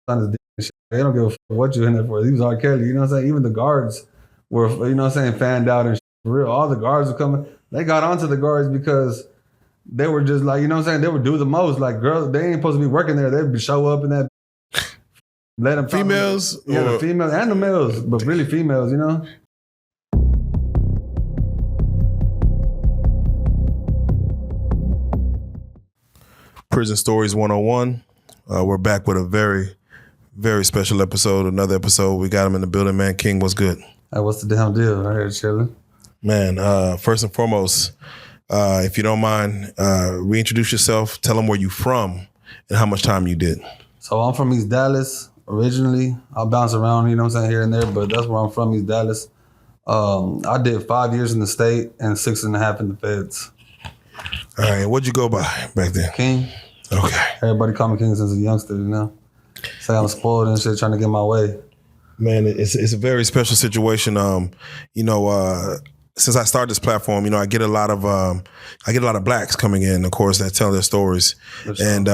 on his dick and shit. They don't give a fuck what you in there for. He was R.Kelly, you know what I'm saying? Even the guards were, you know what I'm saying, fanned out and shit. For real. All the guards were coming. They got onto the guards because they were just like, you know what I'm saying? They would do the most. Like, girls, they ain't supposed to be working there. They'd show up in that. Let them females? Yeah, the females and the males, but really females, you know? Prison Stories 101. We're back with a very, very special episode, another episode. We got him in the building, man. King, what's good? Hey, what's the damn deal? Right here chilling. Man, first and foremost, if you don't mind, reintroduce yourself. Tell them where you from and how much time you did. So I'm from East Dallas originally. I bounce around, you know what I'm saying, here and there, but that's where I'm from, East Dallas. I did 5 years in the state and 6.5 in the feds. All right, what'd you go by back then? King. Okay. Everybody call me King since a youngster, you know? Say I'm spoiled and shit, trying to get my way. Man, it's a very special situation. Since I started this platform, you know, I get a lot of blacks coming in, of course, that tell their stories. Sure. And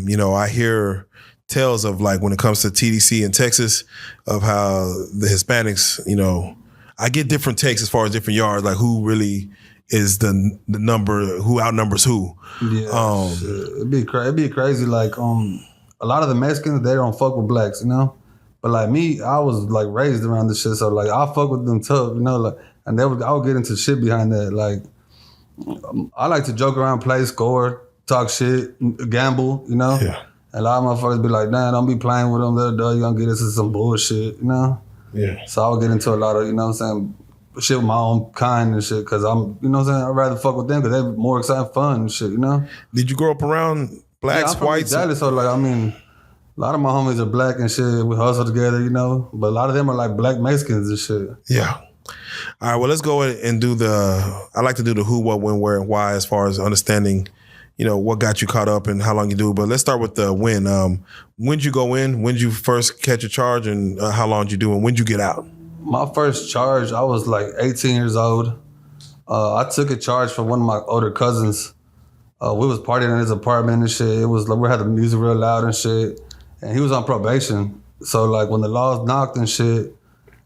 you know, I hear tales of, like, when it comes to TDC in Texas, of how the Hispanics, you know, I get different takes as far as different yards, like who really is the number, who outnumbers who. Yeah, it'd be crazy. Like, a lot of the Mexicans, they don't fuck with blacks, you know? But like me, I was like raised around this shit, so like I fuck with them tough, you know? Like, and I would get into shit behind that. Like, I like to joke around, play, score, talk shit, gamble, you know? Yeah. And a lot of motherfuckers be like, nah, don't be playing with them, you're gonna get into some bullshit, you know? Yeah. So I would get into a lot of, you know what I'm saying, shit with my own kind and shit, because I'm, you know what I'm saying, I'd rather fuck with them because they're more exciting, fun and shit, you know? Did you grow up around blacks, I'm from whites? Dallas, so like, I mean, a lot of my homies are black and shit. We hustle together, you know? But a lot of them are like black Mexicans and shit. Yeah. All right, well, let's go and do I like to do the who, what, when, where, and why, as far as understanding, you know, what got you caught up and how long you do. But let's start with the when. When'd you go in? When'd you first catch a charge, and how long did you do, and when'd you get out? My first charge, I was like 18 years old. I took a charge from one of my older cousins. We was partying in his apartment and shit. It was like, we had the music real loud and shit. And he was on probation. So like when the laws knocked and shit,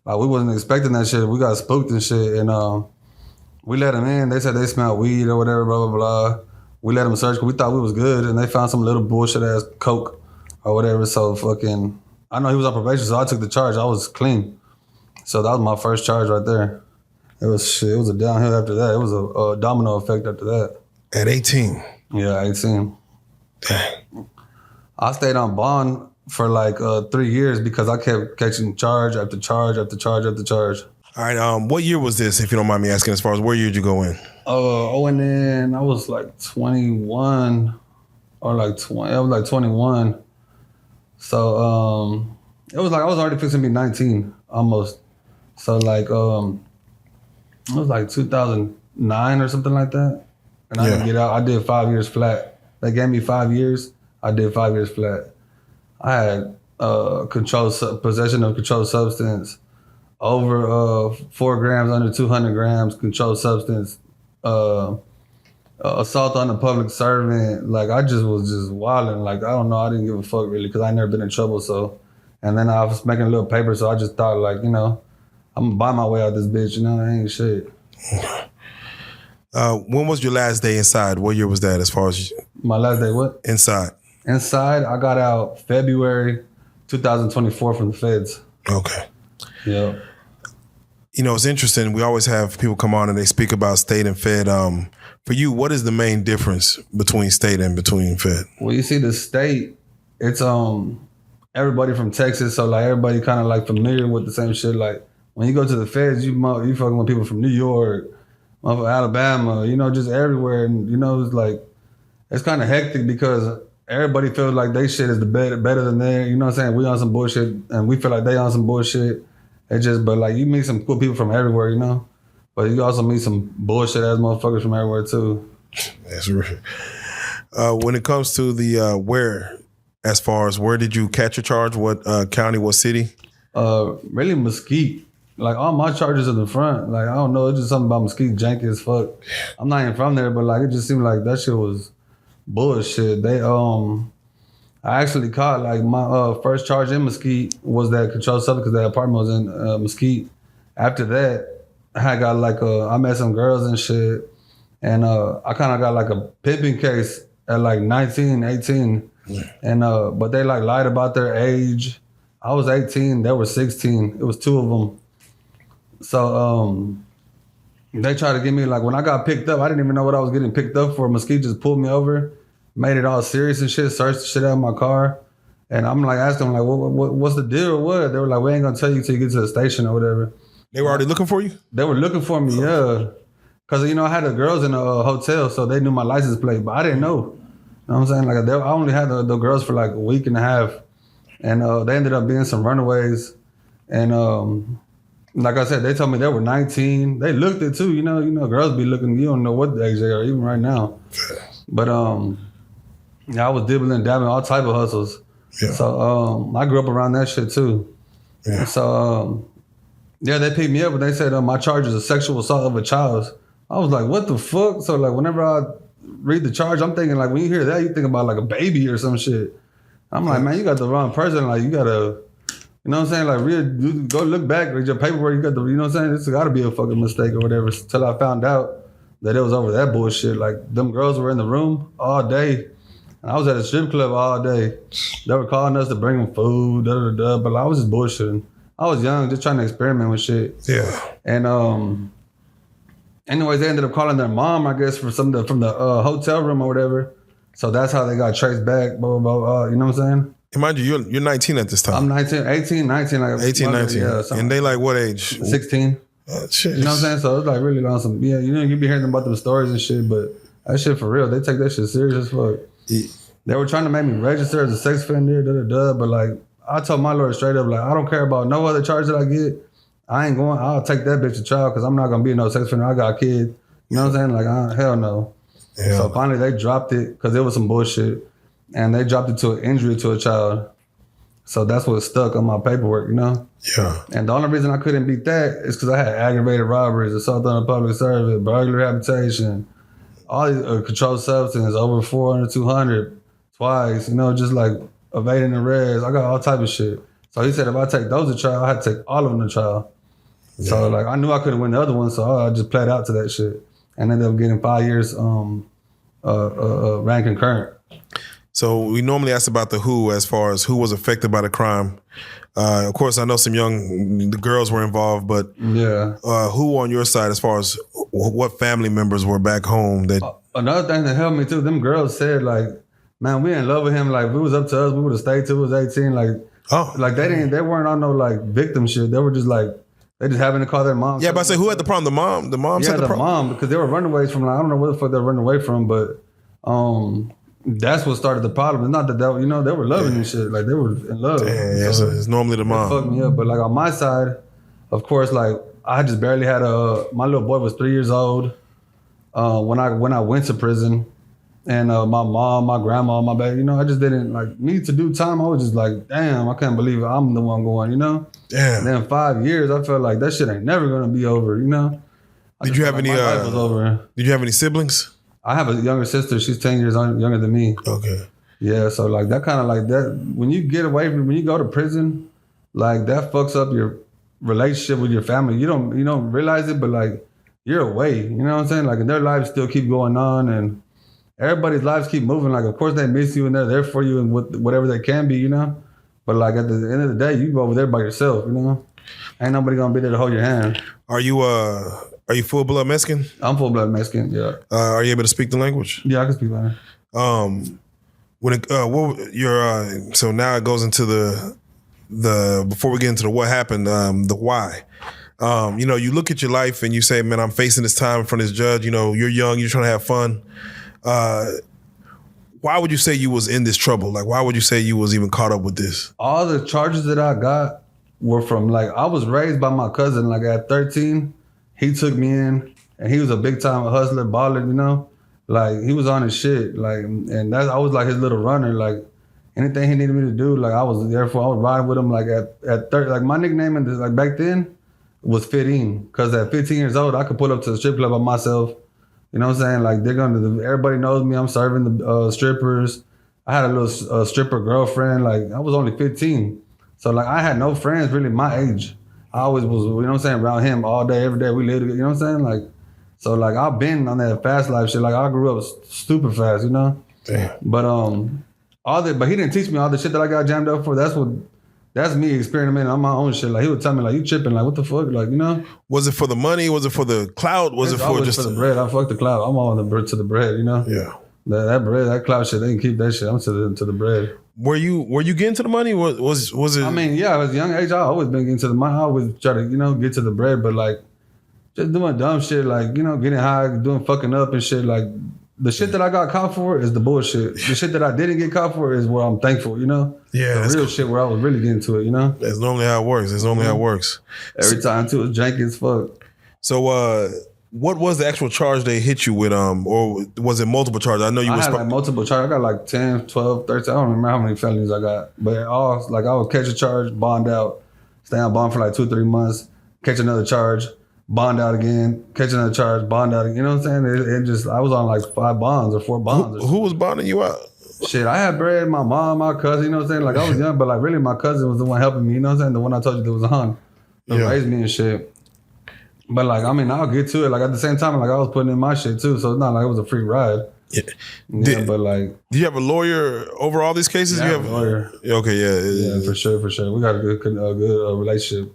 like we wasn't expecting that shit. We got spooked and shit. And we let him in. They said they smelled weed or whatever, blah, blah, blah. We let him search because we thought we was good. And they found some little bullshit ass coke or whatever. So fucking, I know he was on probation, so I took the charge. I was clean. So that was my first charge right there. It was a downhill after that. It was a domino effect after that. At 18? Yeah, 18. Dang. I stayed on bond for like 3 years because I kept catching charge after charge after charge after charge. All right, what year was this, if you don't mind me asking, as far as where year did you go in? I went in, I was like 21 or like 20, I was like 21. So it was like I was already fixing to be 19 almost. So like, it was like 2009 or something like that. And I didn't get out. I did 5 years flat. They gave me 5 years. I did 5 years flat. I had possession of controlled substance, over 4 grams, under 200 grams, controlled substance, assault on a public servant. Like, I just was just wilding. Like, I don't know. I didn't give a fuck really because I never been in trouble. So, and then I was making a little paper. So I just thought, like, you know, I'm gonna buy my way out this bitch. You know, I ain't shit. When was your last day inside? What year was that as far as? My last day what? Inside. Inside, I got out February 2024 from the feds. Okay. Yeah. You know, it's interesting. We always have people come on and they speak about state and fed. For you, what is the main difference between state and between fed? Well, you see, the state, it's everybody from Texas, so like everybody kind of like familiar with the same shit. Like when you go to the feds, you fucking with people from New York, Alabama, you know, just everywhere, and you know, it's like it's kind of hectic because everybody feels like they shit is better than theirs. You know what I'm saying? We on some bullshit, and we feel like they on some bullshit. But like you meet some cool people from everywhere, you know. But you also meet some bullshit ass motherfuckers from everywhere too. That's right. When it comes to the where, as far as where did you catch your charge? What county? What city? Really Mesquite. Like all my charges in the front. Like I don't know, it's just something about Mesquite janky as fuck. I'm not even from there, but like it just seemed like that shit was bullshit. They I actually caught like my first charge in Mesquite was that controlled substance because that apartment was in Mesquite. After that, I got like I met some girls and shit, and I kind of got like a pimping case at like 19, 18, and but they like lied about their age. I was 18, they were 16. It was two of them. So they tried to get me like when I got picked up, I didn't even know what I was getting picked up for. Mesquite just pulled me over, made it all serious and shit, searched the shit out of my car. And I'm like asking them like, what's the deal or what? They were like, we ain't gonna tell you till you get to the station or whatever. They were already looking for you? They were looking for me, yeah. Cause I had the girls in the hotel, so they knew my license plate, but I didn't know. You know what I'm saying? Like I only had the girls for like a week and a half, and they ended up being some runaways. And like I said, they told me they were 19. They looked it too, you know, girls be looking. You don't know what age they are, even right now. But yeah, I was dibbling, dabbling, all type of hustles. Yeah. So I grew up around that shit too. Yeah. So yeah, they picked me up, and they said my charge is a sexual assault of a child. I was like, what the fuck? So like, whenever I read the charge, I'm thinking like, when you hear that, you think about like a baby or some shit. I'm like, man, you got the wrong person. Like, you gotta, you know what I'm saying? Like, go look back, read your paperwork. You got the, you know what I'm saying? It's got to be a fucking mistake or whatever. Until I found out that it was over that bullshit. Like, them girls were in the room all day, and I was at a strip club all day. They were calling us to bring them food, but I was just bullshitting. I was young, just trying to experiment with shit. Yeah. And anyways, they ended up calling their mom, I guess, from the hotel room or whatever. So that's how they got traced back. Blah blah blah. You know what I'm saying? And mind you, you're 19 at this time. I'm 19, 18, 19. Like 18, 19. Yeah, and they like what age? 16. Shit. You know what I'm saying? So it's like really awesome. Yeah, you be hearing about them stories and shit, but that shit for real. They take that shit serious as fuck. Yeah. They were trying to make me register as a sex offender, but like I told my lawyer straight up, like I don't care about no other charge that I get. I ain't going. I'll take that bitch to trial because I'm not gonna be no sex offender. I got a kid. You know what I'm saying? Like hell no. Yeah. So finally they dropped it because it was some bullshit, and they dropped it to an injury to a child. So that's what stuck on my paperwork, you know? Yeah. And the only reason I couldn't beat that is because I had aggravated robberies, assault on a public servant, burglary rehabilitation, all these controlled substance, over 400, 200, twice, you know, just like evading arrest. I got all type of shit. So he said if I take those to trial, I had to take all of them to trial. Yeah. So like I knew I couldn't win the other one, so I just played out to that shit and ended up getting 5 years rank concurrent. So we normally ask about the who as far as who was affected by the crime. Of course, I know the girls were involved, but yeah, who on your side as far as what family members were back home? That another thing that helped me too, them girls said like, man, we in love with him. Like if it was up to us, we would have stayed till we was 18. Like, like they weren't on no like victim shit. They were just like, they just having to call their mom. Yeah, but I say who had the problem? The mom? The mom said the problem? Yeah, the mom, because they were runaways from like, I don't know where the fuck they were running away from, but that's what started the problem. It's not that they were loving and shit. Like they were in love. Yeah, so it's normally the mom. It fucked me up. But like on my side, of course, like I just barely had my little boy was 3 years old when I went to prison. And my mom, my grandma, my baby, I just didn't like need to do time. I was just like, damn, I can't believe I'm the one going, Damn. And then 5 years, I felt like that shit ain't never gonna be over, Did you have any? Did you have any siblings? I have a younger sister. She's 10 years younger than me. Okay. Yeah, so like that kind of like that. When you get away from, when you go to prison, like that fucks up your relationship with your family. You don't realize it, but like you're away. You know what I'm saying? Like and their lives still keep going on, and everybody's lives keep moving. Like of course they miss you and they're there for you and whatever they can be, But like at the end of the day, you go over there by yourself. Ain't nobody gonna be there to hold your hand. Are you full blood Mexican? I'm full blood Mexican. Yeah. Are you able to speak the language? Yeah, I can speak Spanish. So now it goes into the before we get into the what happened, the why. You look at your life and you say, man, I'm facing this time in front of this judge. You're young, you're trying to have fun. Why would you say you was in this trouble? Like, why would you say you was even caught up with this? All the charges that I got were from like I was raised by my cousin. Like at 13. He took me in, and he was a big time hustler, baller, Like he was on his shit, like, and I was like his little runner. Like anything he needed me to do, like I was there for. I was riding with him. Like at 30, like my nickname like back then was Fitting, because at 15 years old I could pull up to the strip club by myself. You know what I'm saying? Like everybody knows me. I'm serving the strippers. I had a little stripper girlfriend. Like I was only 15, so like I had no friends really my age. I always was, you know what I'm saying, around him all day, every day. We lived together, you know what I'm saying? Like, so like I've been on that fast life shit. Like I grew up stupid fast, you know. Damn. But but he didn't teach me all the shit that I got jammed up for. That's me experimenting on my own shit. Like he would tell me like, you tripping, like what the fuck, like, you know. Was it for the money? Was it for the clout? Was it for just for the bread? I fuck the clout. I'm all to the bread, you know. Yeah. That bread, that clout shit, they can keep that shit. I'm to the bread. Were you getting to the money? Was it? I mean, yeah, at a young age, I always been getting to the money. I always try to, you know, get to the bread, but like just doing dumb shit, like, you know, getting high, doing fucking up and shit. Like the shit that I got caught for is the bullshit. The shit that I didn't get caught for is where I'm thankful, you know? Yeah. The real shit where I was really getting to it, you know? That's normally how it works. That's normally how it works. Every time too, it's janky as fuck. So what was the actual charge they hit you with, or was it multiple charges? I know you I was had like multiple charges. I got like 10, 12, 13. I don't remember how many felonies I got. But all like I would catch a charge, bond out, stay on bond for like 2-3 months, catch another charge, bond out again, catch another charge, bond out again. You know what I'm saying? It just I was on like 5 bonds or 4 bonds. Who was bonding you out? Shit, I had bread, my mom, my cousin, you know what I'm saying? Like I was young, but like really my cousin was the one helping me, you know what I'm saying? The one I told you that was on. Raised me and shit. But like, I mean, I'll get to it. Like at the same time, like I was putting in my shit too, so it's not like it was a free ride. Yeah, but like, do you have a lawyer over all these cases? Yeah, you I have a lawyer. Okay, yeah, for sure. We got a good relationship.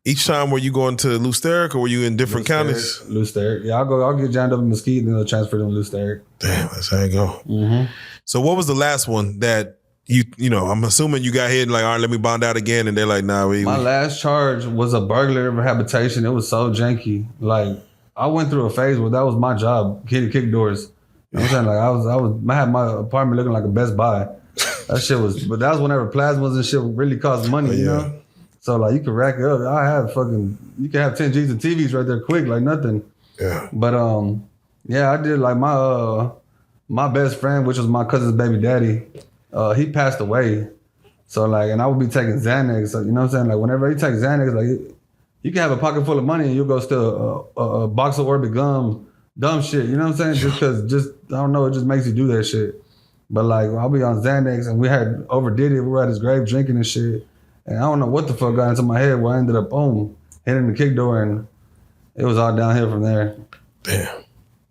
Each time, were you going to Lusteric or were you in different counties? Lusteric. Yeah, I'll get jammed up in Mesquite and then I'll transfer them to Lusteric. Damn, that's how you go. Mm-hmm. So what was the last one that you know, I'm assuming you got hit and like, all right, let me bond out again. And they're like, nah. My last charge was a burglary rehabilitation. It was so janky. Like I went through a phase where that was my job, kick doors. You know what I'm saying? Like I had my apartment looking like a Best Buy. That shit was, but that was whenever plasmas and shit really cost money, you know? So like you could rack it up. You can have 10 G's of TVs right there quick, like nothing. Yeah. But yeah, I did like my best friend, which was my cousin's baby daddy. He passed away. So like, and I would be taking Xanax. So, you know what I'm saying? Like whenever he takes Xanax, like you can have a pocket full of money and you'll go steal a box of Orbit gum, dumb shit. You know what I'm saying? Just I don't know, it just makes you do that shit. But like I'll be on Xanax and we had overdid it. We were at his grave drinking and shit. And I don't know what the fuck got into my head where I ended up hitting the kick door and it was all downhill from there. Damn.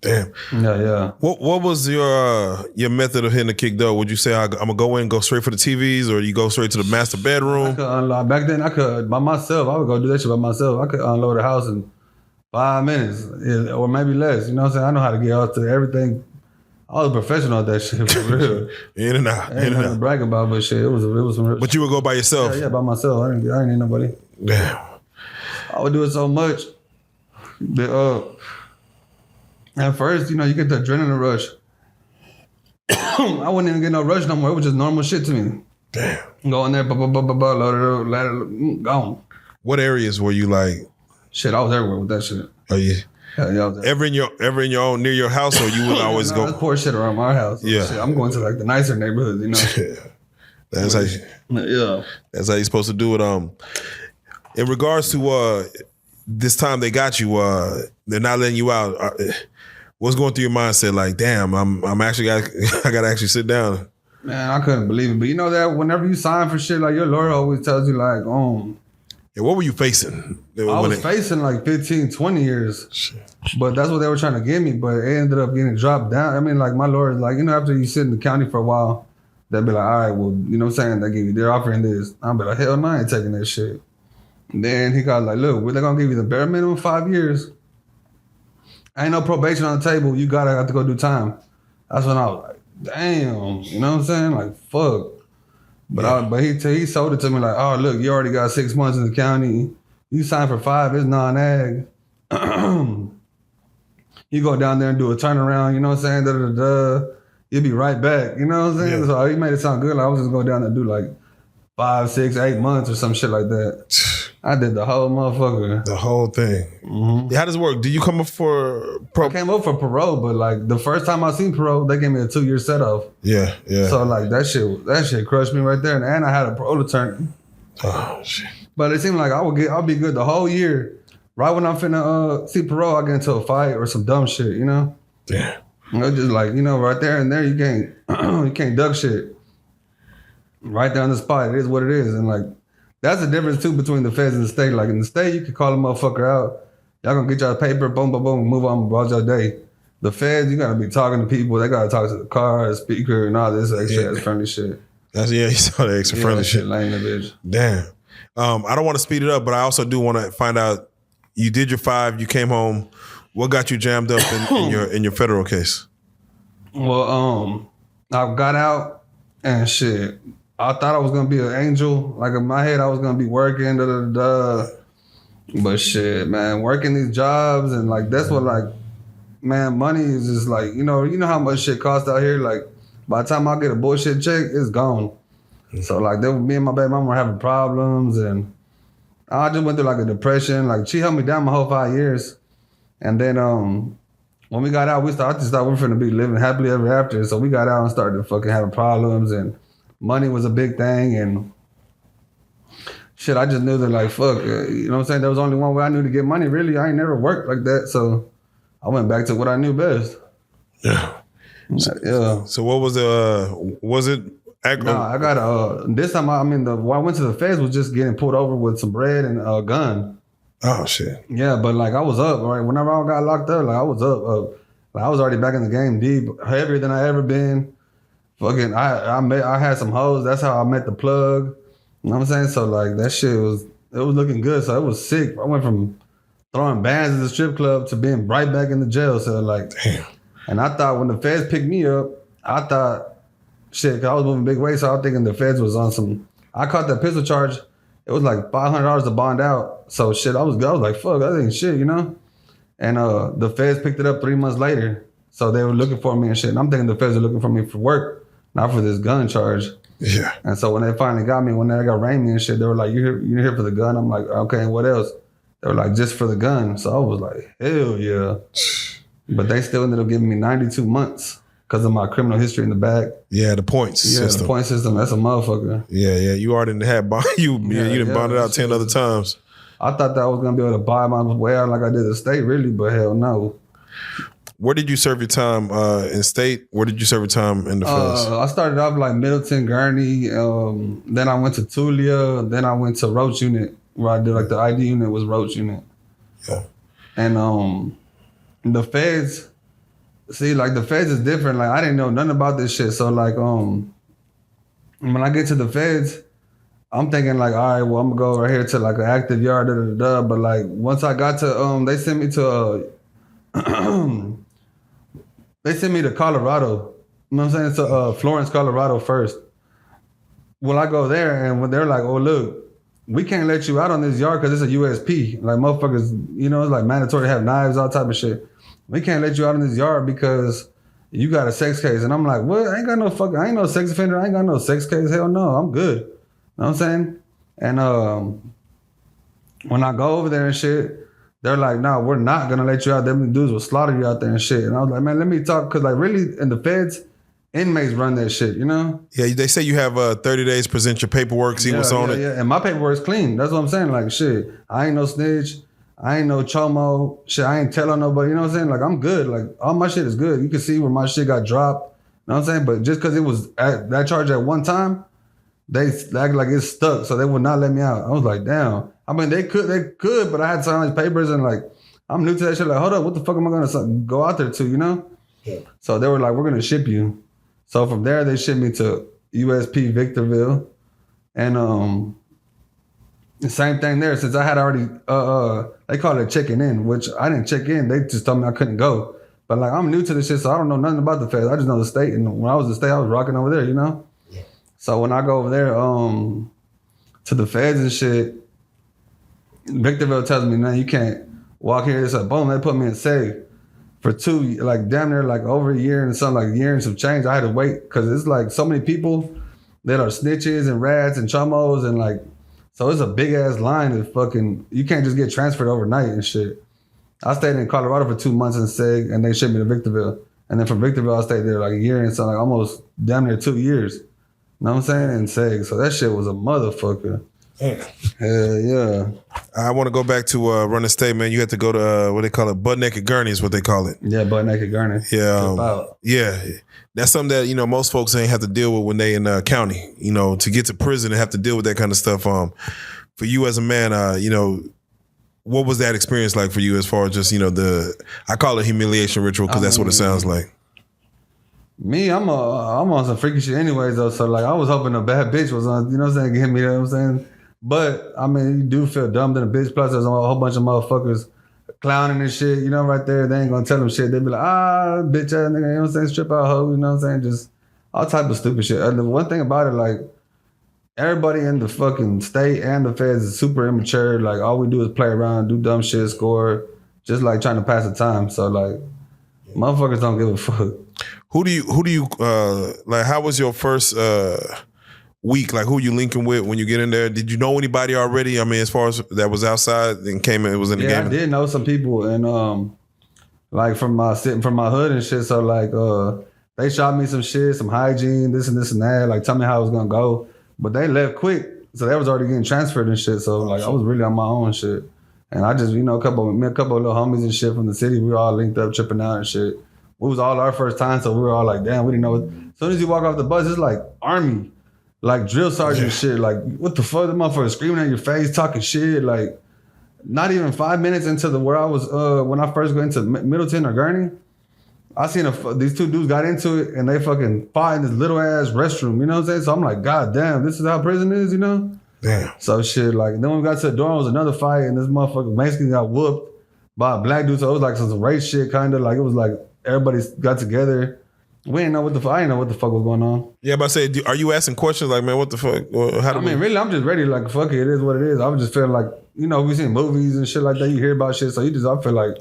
Yeah. What was your method of hitting the kick door? Would you say I'm gonna go in and go straight for the TVs, or you go straight to the master bedroom? I could unload. Back then, I could by myself. I would go do that shit by myself. I could unload the house in 5 minutes, or maybe less. You know what I'm saying? I know how to get out to everything. I was a professional at that shit for real. In and out. Ain't nothing to brag about, but shit, it was some real. But you would go by yourself? Yeah, by myself. I didn't need nobody. Damn. I would do it so much that at first, you know, you get the adrenaline rush. I wouldn't even get no rush no more. It was just normal shit to me. Damn. Go in there, load it up, ladder, gone. What areas were you like? Shit, I was everywhere with that shit. Oh yeah. Yeah, I was ever in your own near your house, or you would always go? That's poor shit around my house. Yeah. Shit, I'm going to like the nicer neighborhoods, you know. That's how. That's how you're supposed to do it. In regards to this time they got you, they're not letting you out. What's going through your mindset? Like, damn, I'm actually I gotta actually sit down. Man, I couldn't believe it. But you know that whenever you sign for shit, like your lawyer always tells you like, yeah, what were you facing? I was facing like 15, 20 years. Shit. But that's what they were trying to give me. But it ended up getting dropped down. I mean, like my lawyer's like, you know, after you sit in the county for a while, they'll be like, all right, well, you know what I'm saying? They're offering this. I'll be like, hell no, I ain't taking that shit. And then he got like, look, they're gonna give you the bare minimum 5 years. Ain't no probation on the table. You gotta have to go do time. That's when I was like, damn, you know what I'm saying? Like, fuck. But he sold it to me like, oh, look, you already got 6 months in the county. You signed for 5, it's non-ag. You go down there and do a turnaround, you know what I'm saying? You'll be right back, you know what I'm saying? Yeah. So he made it sound good. Like I was just going down there and do like 5, 6, 8 months or some shit like that. I did the whole motherfucker. The whole thing. Mm-hmm. How does it work? Do you come up for I came up for parole, but like the first time I seen parole, they gave me a 2-year set off. Yeah. So like that shit crushed me right there. And I had a parole attorney. Oh shit. But it seemed like I'll be good the whole year. Right when I'm finna see parole, I get into a fight or some dumb shit, you know? Yeah. You know, just like, you know, right there and there you can't duck shit. right there on the spot. It is what it is. And like, that's the difference too between the feds and the state. Like in the state, you can call a motherfucker out. Y'all gonna get y'all paper, boom, boom, boom, move on about your day. The feds, you gotta be talking to people. They gotta talk to the car, the speaker, and all this extra friendly shit. You saw the extra friendly shit. Lame the bitch. Damn. I don't want to speed it up, but I also do want to find out. You did your 5. You came home. What got you jammed up in your federal case? Well, I got out and shit. I thought I was gonna be an angel. Like in my head, I was gonna be working, But shit, man, working these jobs and like that's what like, man, money is just like you know how much shit costs out here. Like by the time I get a bullshit check, it's gone. So like, me and my baby mama were having problems, and I just went through like a depression. Like she held me down my whole 5 years, and then when we got out, I just thought we were finna be living happily ever after. So we got out and started fucking having problems, and money was a big thing, and shit. I just knew that like fuck, you know what I'm saying. There was only one way I knew to get money. Really, I ain't never worked like that, so I went back to what I knew best. Yeah. So what was was it? Nah, I got this time. I went to the feds was just getting pulled over with some bread and a gun. Oh shit. Yeah, but like I was up right whenever I got locked up. Like I was up. Like I was already back in the game, deep, heavier than I ever been. Fucking, I had some hoes. That's how I met the plug. You know what I'm saying? So like that shit was looking good. So it was sick. I went from throwing bands at the strip club to being right back in the jail. So like, damn. And I thought when the feds picked me up, I thought. Shit, 'cause I was moving big way, so I was thinking the feds was on some. I caught that pistol charge. It was like $500 to bond out. So shit, I was like, fuck, that ain't shit, you know. And the feds picked it up 3 months later, so they were looking for me and shit. And I'm thinking the feds are looking for me for work, not for this gun charge. Yeah. And so when they finally got me, when they got arraigned me and shit, they were like, you're here for the gun. I'm like, okay, and what else? They were like, just for the gun. So I was like, hell yeah. But they still ended up giving me 92 months. Because of my criminal history in the back. Yeah, the points system. The point system, that's a motherfucker. Yeah. You already had bond. You done bonded out 10 other times. I thought that I was going to be able to buy my way out like I did the state, really, but hell no. Where did you serve your time in state? Where did you serve your time in the feds? I started off like Middleton, Gurney. Then I went to Tulia. Then I went to Roach Unit, where I did like the ID unit was Roach Unit. Yeah. And the feds... See, like the feds is different. Like I didn't know nothing about this shit. So like, when I get to the feds, I'm thinking like, all right, well I'm gonna go right here to like an active yard, But like once I got to, they sent me to, they sent me to Colorado. You know what I'm saying? To Florence, Colorado first. Well, I go there and when they're like, oh look, we can't let you out on this yard because it's a USP. Like motherfuckers, you know, it's like mandatory to have knives, all type of shit. We can't let you out in this yard because you got a sex case. And I'm like, what? I ain't no sex offender. I ain't got no sex case. Hell no, I'm good. You know what I'm saying? And when I go over there and shit, they're like, no, we're not going to let you out. Them dudes will slaughter you out there and shit. And I was like, man, let me talk. Because like really in the feds, inmates run that shit, you know? Yeah, they say you have 30 days, present your paperwork, see what's on it. Yeah, and my paperwork's clean. That's what I'm saying. Like shit, I ain't no snitch. I ain't no chomo. Shit, I ain't telling nobody. You know what I'm saying? Like, I'm good. Like, all my shit is good. You can see where my shit got dropped. You know what I'm saying? But just because it was at that charge at one time, they act like it's stuck. So they would not let me out. I was like, damn. I mean, they could, but I had to sign these papers and like, I'm new to that shit. Like, hold up, what the fuck am I going to go out there to, you know? Yeah. So they were like, we're going to ship you. So from there, they shipped me to USP Victorville. And, the same thing there, since I had already, they call it checking in, which I didn't check in. They just told me I couldn't go. But like, I'm new to this shit, so I don't know nothing about the feds. I just know the state. And when I was in the state, I was rocking over there, you know? Yeah. So when I go over there to the feds and shit, Victorville tells me, man, you can't walk here. It's like, boom, they put me in SEG for damn near like over a year and something, like a year and some change. I had to wait because it's like so many people that are snitches and rats and chomos and like, so it's a big ass line of fucking, you can't just get transferred overnight and shit. I stayed in Colorado for 2 months in SEG and they shipped me to Victorville. And then from Victorville, I stayed there like a year and something, like almost damn near 2 years. You know what I'm saying? In SEG. So that shit was a motherfucker. Hell yeah. I want to go back to run the state, man. You have to go to what they call it, butt naked gurney is what they call it. Yeah, butt naked gurney. Yeah, yeah. That's something that most folks ain't have to deal with when they in county. To get to prison and have to deal with that kind of stuff. For you as a man, what was that experience like for you as far as just I call it humiliation ritual because that's what it sounds like. Me, I'm on some freaky shit anyways though. So like I was hoping a bad bitch was on, you know what I'm saying, get me, you know what I'm saying? But I mean, you do feel dumb than a bitch. Plus there's a whole bunch of motherfuckers clowning and shit, right there. They ain't gonna tell them shit. They be like, bitch ass nigga, you know what I'm saying? Strip out hoe, you know what I'm saying? Just all type of stupid shit. And the one thing about it, like, everybody in the fucking state and the feds is super immature. Like all we do is play around, do dumb shit, score, just like trying to pass the time. So like motherfuckers don't give a fuck. Who do you like? How was your first week? Like, who you linking with when you get in there? Did you know anybody already? I mean, as far as that was outside and came in, it was in the game. Yeah, I did know some people, and like from my hood and shit. So like, they shot me some shit, some hygiene, this and that. Like, tell me how it was gonna go, but they left quick, so they was already getting transferred and shit. So like, I was really on my own shit, and I just a couple of little homies and shit from the city. We were all linked up, tripping out and shit. It was all our first time, so we were all like, damn, we didn't know. As soon as you walk off the bus, it's like army, like drill sergeant shit. Like, what the fuck? The motherfucker screaming at your face, talking shit. Like, not even 5 minutes into where I was, when I first got into Middleton or Gurney, I seen these two dudes got into it and they fucking fought in this little ass restroom, you know what I'm saying? So I'm like, God damn, this is how prison is, Damn. So shit, like, then when we got to the door, it was another fight and this motherfucker basically got whooped by a black dude. So it was like some race shit, kind of like, it was like, everybody got together. We didn't know I didn't know what the fuck was going on. Yeah, but I say, are you asking questions like, man, what the fuck? Really, I'm just ready. Like, fuck it, it is what it is. I was just feeling like, we seen movies and shit like that. You hear about shit, so I feel like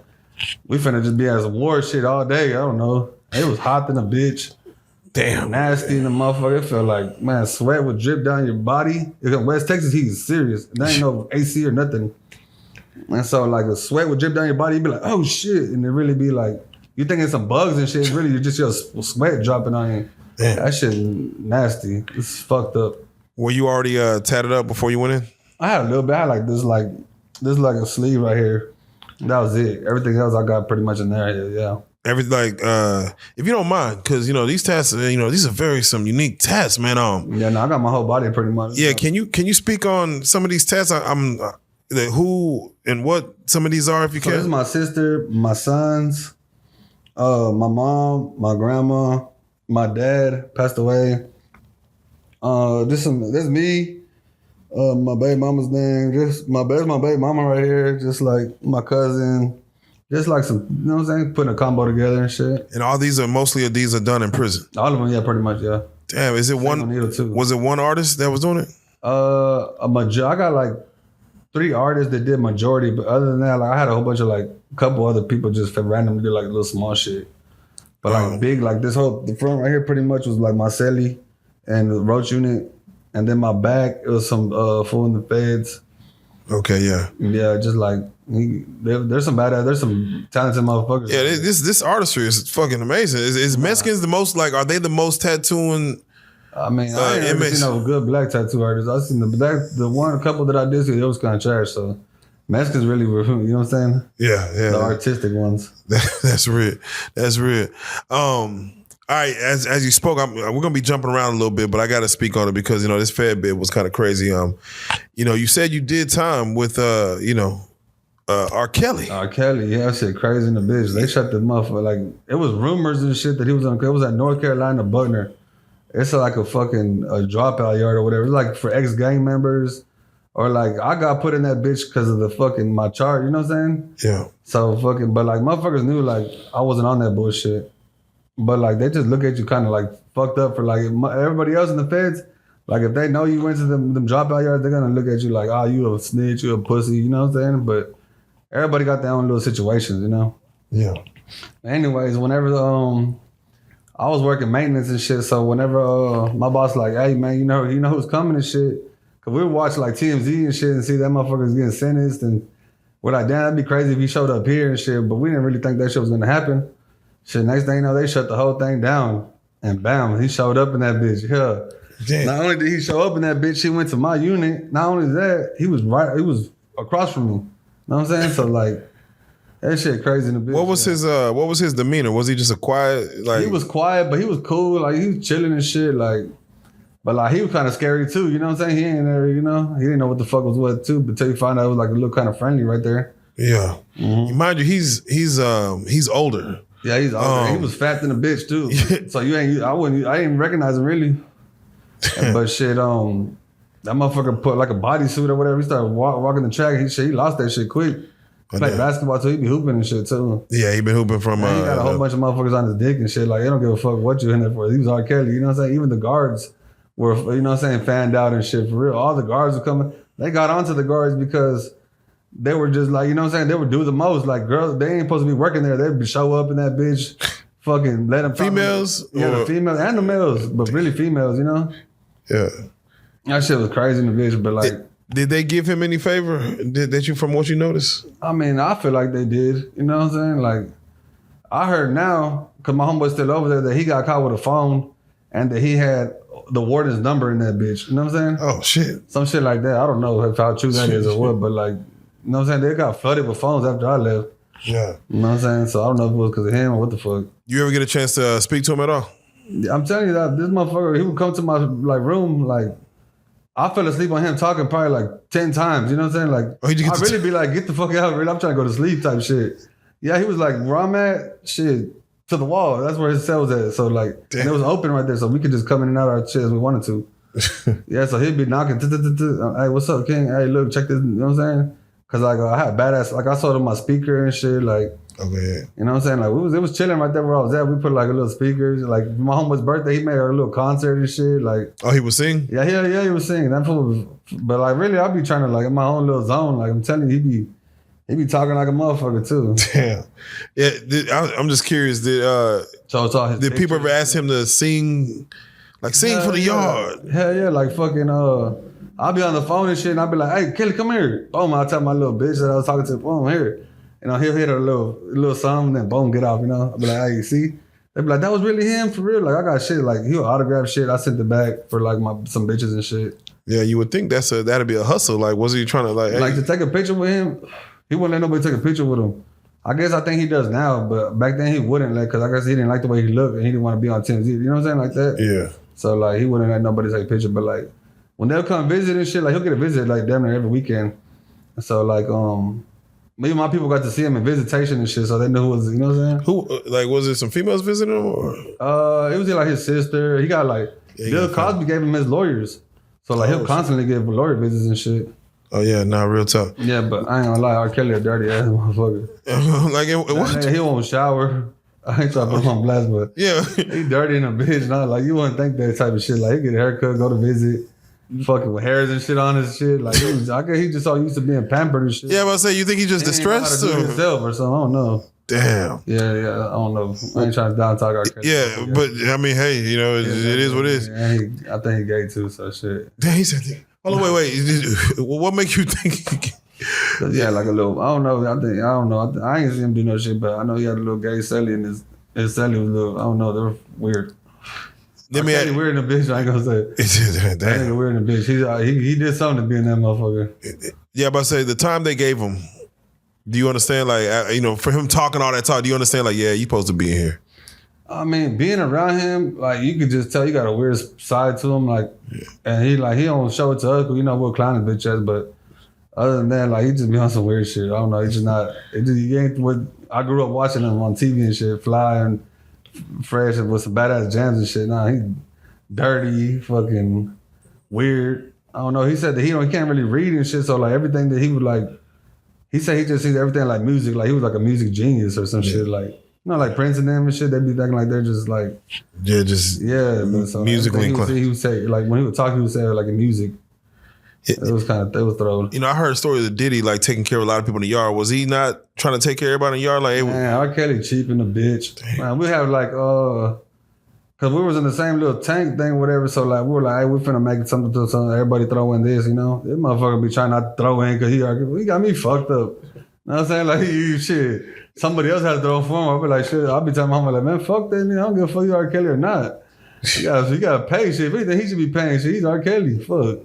we finna just be as war shit all day. I don't know. It was hot than a bitch. Damn. Nasty in the motherfucker. It felt like, man, sweat would drip down your body. In West Texas, heat is serious. There ain't no AC or nothing. And so, like, the sweat would drip down your body. You'd be like, oh shit, and it really be like, you think it's some bugs and shit, it's really just your sweat dropping on you. Damn. That shit nasty. It's fucked up. Were you already tatted up before you went in? I had a little bit. I had like this a sleeve right here. That was it. Everything else I got pretty much in there. Yeah. Everything, if you don't mind, because these tats, these are some unique tats, man. Yeah, no, I got my whole body pretty much. Yeah, can you speak on some of these tats? I'm who and what some of these are, if you can. This is my sister, my sons. My mom, my grandma, my dad passed away. This me, my baby mama's name. Just my baby mama right here. Just like my cousin. Just like some, you know what I'm saying? Putting a combo together and shit. And all these are done in prison. All of them, yeah, pretty much, yeah. Damn, is it one? Was it one artist that was doing it? I got like 3 artists that did majority, but other than that, like I had a whole bunch of like a couple other people just randomly did like little small shit. But like big, like the front right here pretty much was like my celly and the roach unit. And then my back, it was some fool in the feds. Okay, yeah. Yeah, just like, there's some talented motherfuckers. Yeah, this artistry is fucking amazing. Is Mexicans the most, like, are they the most tattooing? I mean, I ain't ever seen no good black tattoo artists. I seen a couple that I did see, it was kind of trash. So Mexicans really were, you know what I'm saying? Yeah. The artistic ones. That's real. All right, as you spoke, we're gonna be jumping around a little bit, but I got to speak on it because this Fed bit was kind of crazy. You said you did time with R.Kelly. R.Kelly, yeah, that shit crazy in the bitch. They shut the motherfucker. Like, it was rumors and shit that he was on. It was at North Carolina, Butner. It's like a fucking dropout yard or whatever. It's like for ex-gang members. Or like, I got put in that bitch because of my chart, you know what I'm saying? Yeah. So but like, motherfuckers knew like I wasn't on that bullshit. But like, they just look at you kind of like fucked up for like, everybody else in the feds, like if they know you went to them dropout yards, they're gonna look at you like, oh, you a snitch, you a pussy, you know what I'm saying? But everybody got their own little situations, Yeah. Anyways, whenever I was working maintenance and shit, so whenever my boss like, hey man, you know who's coming and shit, cause we would watch like TMZ and shit and see that motherfucker's getting sentenced, and we're like, damn, that'd be crazy if he showed up here and shit, but we didn't really think that shit was gonna happen. Shit, next thing you know, they shut the whole thing down, and bam, he showed up in that bitch. Yeah. Damn. Not only did he show up in that bitch, he went to my unit. Not only that, he was across from me. You know what I'm saying? So like, that shit crazy in the bitch. What was his demeanor? Was he just a quiet like? He was quiet, but he was cool. Like he was chilling and shit. Like, but like he was kind of scary too. You know what I'm saying? He ain't there. You know, he didn't know what the fuck was what too. But until you find out, it was like a little kind of friendly right there. Yeah. Mm-hmm. Mind you, he's older. Yeah, he's older. He was fat than a bitch too. So I didn't recognize him really. But shit, that motherfucker put like a bodysuit or whatever. He started walking the track. He lost that shit quick. He played basketball too. He be hooping and shit too. Yeah, he been hooping from. He got a whole bunch of motherfuckers on his dick and shit. Like they don't give a fuck what you in there for. He was R.Kelly. You know what I'm saying? Even the guards were, you know what I'm saying, fanned out and shit for real. All the guards were coming. They got onto the guards because they were just like, you know what I'm saying? They would do the most. Like girls, they ain't supposed to be working there. They'd show up in that bitch, fucking let them. Females? Yeah, the females and the males, but really females, you know? Yeah. That shit was crazy in the bitch, but like. Did they give him any favor? Did you, from what you noticed? I mean, I feel like they did. You know what I'm saying? Like, I heard now, because my homeboy's still over there, that he got caught with a phone and that he had the warden's number in that bitch. You know what I'm saying? Oh, shit. Some shit like that. I don't know how true that is or what, but like, you know what I'm saying? They got flooded with phones after I left. Yeah. You know what I'm saying? So I don't know if it was because of him or what the fuck. You ever get a chance to speak to him at all? I'm telling you that this motherfucker, he would come to my like room, like, I fell asleep on him talking probably like 10 times. You know what I'm saying? Like, I'd really be like, get the fuck out. Really, I'm trying to go to sleep type shit. Yeah, he was like, where I'm at, shit, to the wall. That's where his cell was at. So like, and it was open right there. So we could just come in and out of our shit as we wanted to. Yeah, so he'd be knocking. Hey, what's up, King? Hey, look, check this. You know what I'm saying? Because like, I had badass, like I sold him my speaker and shit. Like, okay. You know what I'm saying? Like, it was chilling right there where I was at. We put like a little speakers. Like, my homeboy's birthday, he made a little concert and shit. Like, oh, he was singing? Yeah, he was singing. That fool was, but like, really, I be trying to like in my own little zone. Like, I'm telling you, he be talking like a motherfucker too. Damn. Yeah, I'm just curious. Did people ever ask him to sing, like sing for the yard? Hell yeah, like fucking. I'll be on the phone and shit, and I'll be like, "Hey, Kelly, come here." Boom, I'll tell my little bitch that I was talking to. Boom, here. You know, he'll hit her a little something, then boom, get off, you know? I'll be like, hey, you see? They be like, that was really him for real? Like, I got shit, like, he'll autograph shit. I sent it back for, like, some bitches and shit. Yeah, you would think that'd be a hustle. Like, was he trying to, like... Like, to take a picture with him, he wouldn't let nobody take a picture with him. I think he does now, but back then he wouldn't let, because I guess he didn't like the way he looked, and he didn't want to be on TMZ. You know what I'm saying? Like that? Yeah. So, like, he wouldn't let nobody take a picture, but, like, when they'll come visit and shit, like, he'll get a visit, like, damn near every weekend. So, like, me and my people got to see him in visitation and shit, so they knew who was, you know what I'm saying? Who, like, was it some females visiting him, or? It was like his sister. He got like, Bill Cosby gave him his lawyers. So like he'll constantly give lawyer visits and shit. Oh yeah, nah, real tough. Yeah, but I ain't gonna lie, R.Kelly a dirty ass motherfucker. Like, what? He won't shower. I ain't trying to put him on blast, but yeah, he dirty in a bitch. Not like you wouldn't think that type of shit. Like he get a haircut, go to visit. Fucking with hairs and shit on his shit. Like I guess he just so used to being pampered and shit. Yeah, but I say you think he just distressed himself or something. I don't know. Damn. Yeah, I don't know. I ain't trying to down talk R.Kelly. Yeah, but I mean, hey, you know, it is what it is. I think he gay too, so shit. Damn, he said, hold on, wait. What makes you think? Yeah, like a little. I don't know. I don't know. I ain't seen him do no shit, but I know he had a little gay celly, and his celly was a little. I don't know. They're weird. Weird in the bitch. I ain't gonna say it. That nigga weird in the bitch. He did something to be in that motherfucker. Yeah, but I say the time they gave him. Do you understand? Like, you know, for him talking all that talk, do you understand? Like, yeah, you supposed to be in here. I mean, being around him, like you could just tell you got a weird side to him. Like, and he don't show it to us, but you know we'll clown his bitch ass. But other than that, like he just be on some weird shit. I don't know. He's just not. He ain't what I grew up watching him on TV and shit, fly and fresh and with some badass jams and shit. Nah, he dirty, fucking weird. I don't know. He said that he can't really read and shit. So like everything that he would like, he said he just sees everything like music. Like he was like a music genius or some shit. Like you know, like Prince and them and shit. They be thinking like they're just like But so musically inclined. He would say like when he would talk, he would say like in music. It was thrown. You know, I heard a story of Diddy like taking care of a lot of people in the yard. Was he not trying to take care of everybody in the yard? Like, hey, man, R.Kelly cheap in the bitch. Man, we have like cause we was in the same little tank thing, whatever. So like we were like, hey, we finna make something to something. Everybody throw in this, you know. This motherfucker be trying not to throw in cause he got me fucked up. You know what I'm saying? Like you shit. Somebody else had to throw for him. I'll be like, shit. I'll be telling my mama like, man, fuck that nigga. I don't give a fuck you R.Kelly or not. You gotta pay shit. If anything, he should be paying shit. He's R.Kelly. Fuck.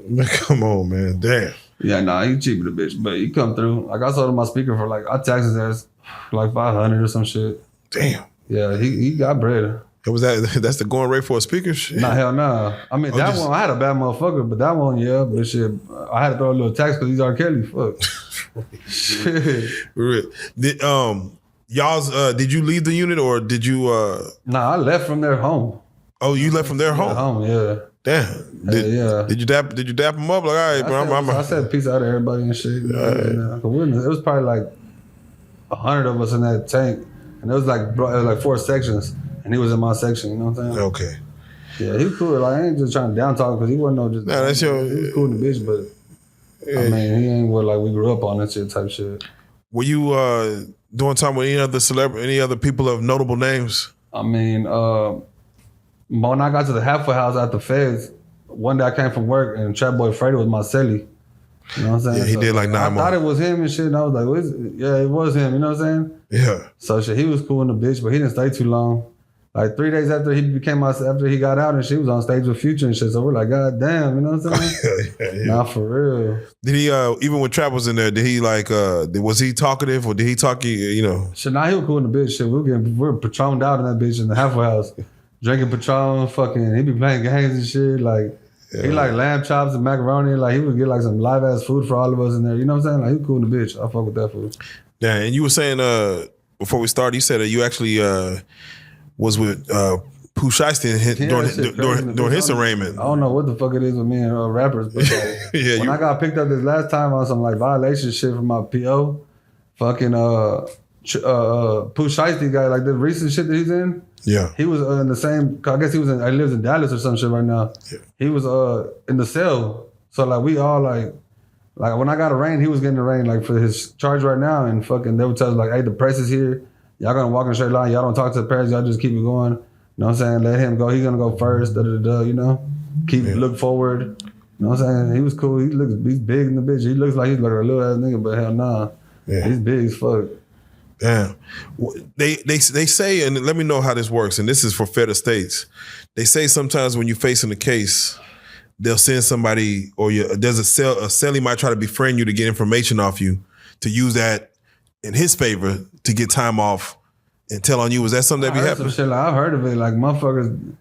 Come on, man. Damn. Yeah, nah, he cheaper the bitch, but he come through. Like I sold him my speaker for like I taxed his ass like $500 or some shit. Damn. Yeah, he got bread. That's the going rate for a speaker? Shit. Nah, hell nah. I mean, that one, I had a bad motherfucker, but that one, yeah, but shit, I had to throw a little tax because he's R.Kelly. Fuck. Shit. Did, did you leave the unit or did you? Nah, I left from their home. Oh, you left from their home? Home, yeah. Damn. Yeah. Did you dap them up? Like, all right, bro. I said peace out to everybody and shit. It was probably like 100 of us in that tank, and it was like 4 sections, and he was in my section. You know what I'm saying? Okay. Yeah, he was cool. Like I ain't just trying to down talk because he wasn't no just. Nah, that's your. He was cool in the bitch, but I mean, he ain't what like we grew up on that shit type shit. Were you doing time with any other people of notable names? I mean, when I got to the halfway house at the feds, one day I came from work and Trap Boy Freddy was my celly. You know what I'm saying? Yeah, he did like 9 months. I thought it was him and shit, and I was like, yeah, it was him. You know what I'm saying? Yeah. So shit, he was cool in the bitch, but he didn't stay too long. Like 3 days after after he got out and she was on stage with Future and shit. So we're like, God damn, you know what I'm saying? Yeah. Nah, for real. Did he, even when Trap was in there, did he like, was he talkative or did he talk, you know? Shit, nah, he was cool in the bitch. Shit, we were patroned out in that bitch in the halfway house. Drinking Patron, fucking, he be playing games and shit. Like, he like lamb chops and macaroni. Like, he would get like some live ass food for all of us in there. You know what I'm saying? Like, he was cool in the bitch. I fuck with that food. Yeah, and you were saying, before we started, you said that you actually was with Pooh Shiesty during his arraignment. I don't know what the fuck it is with me and rappers, but like, when I got picked up this last time on some like violation shit from my PO, fucking Pooh Shiesty guy, like the recent shit that he's in. Yeah, he was in the same. I guess he lives in Dallas or some shit right now. Yeah. He was in the cell, so like we all like when I got arraigned, he was getting arraigned like for his charge right now, and fucking they would tell us like, hey, the press is here. Y'all gonna walk in a straight line. Y'all don't talk to the parents. Y'all just keep it going. You know what I'm saying? Let him go. He's gonna go first. You know? Look forward. You know what I'm saying? He was cool. He's big in the bitch. He looks like he's like a little ass nigga, but hell nah. Yeah. He's big as fuck. Damn. They say, and let me know how this works, and this is for federal states. They say sometimes when you're facing a case, they'll send somebody, or there's a cellie might try to befriend you to get information off you, to use that in his favor to get time off and tell on you. Was that something that be happening? Shit, like, I've heard of it. Like, motherfuckers,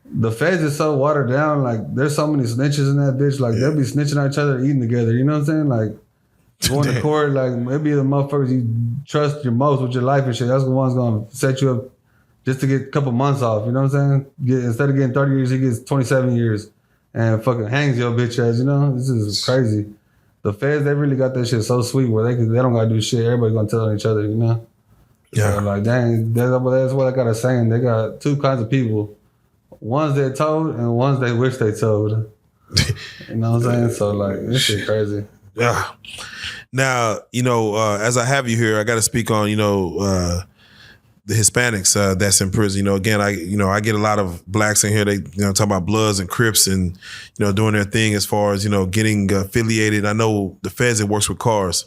the feds is so watered down. Like, there's so many snitches in that bitch. Like, they'll be snitching on each other, eating together. You know what I'm saying? Like, going to court, like, maybe the motherfuckers you trust your most with your life and shit, that's the one's going to set you up just to get a couple months off. You know what I'm saying? Instead of getting 30 years, he gets 27 years and fucking hangs your bitch ass, you know? This is crazy. The feds, they really got that shit so sweet where they don't got to do shit. Everybody going to tell on each other, you know? Yeah. So like, dang, that's what I got a saying. They got two kinds of people. Ones they told and ones they wish they told. You know what I'm saying? So like, this shit crazy. Yeah. Now, you know, as I have you here, I got to speak on, you know, the Hispanics that's in prison. You know, again, I get a lot of blacks in here. They, talk about Bloods and Crips and, doing their thing as far as, getting affiliated. I know the feds, it works with cars.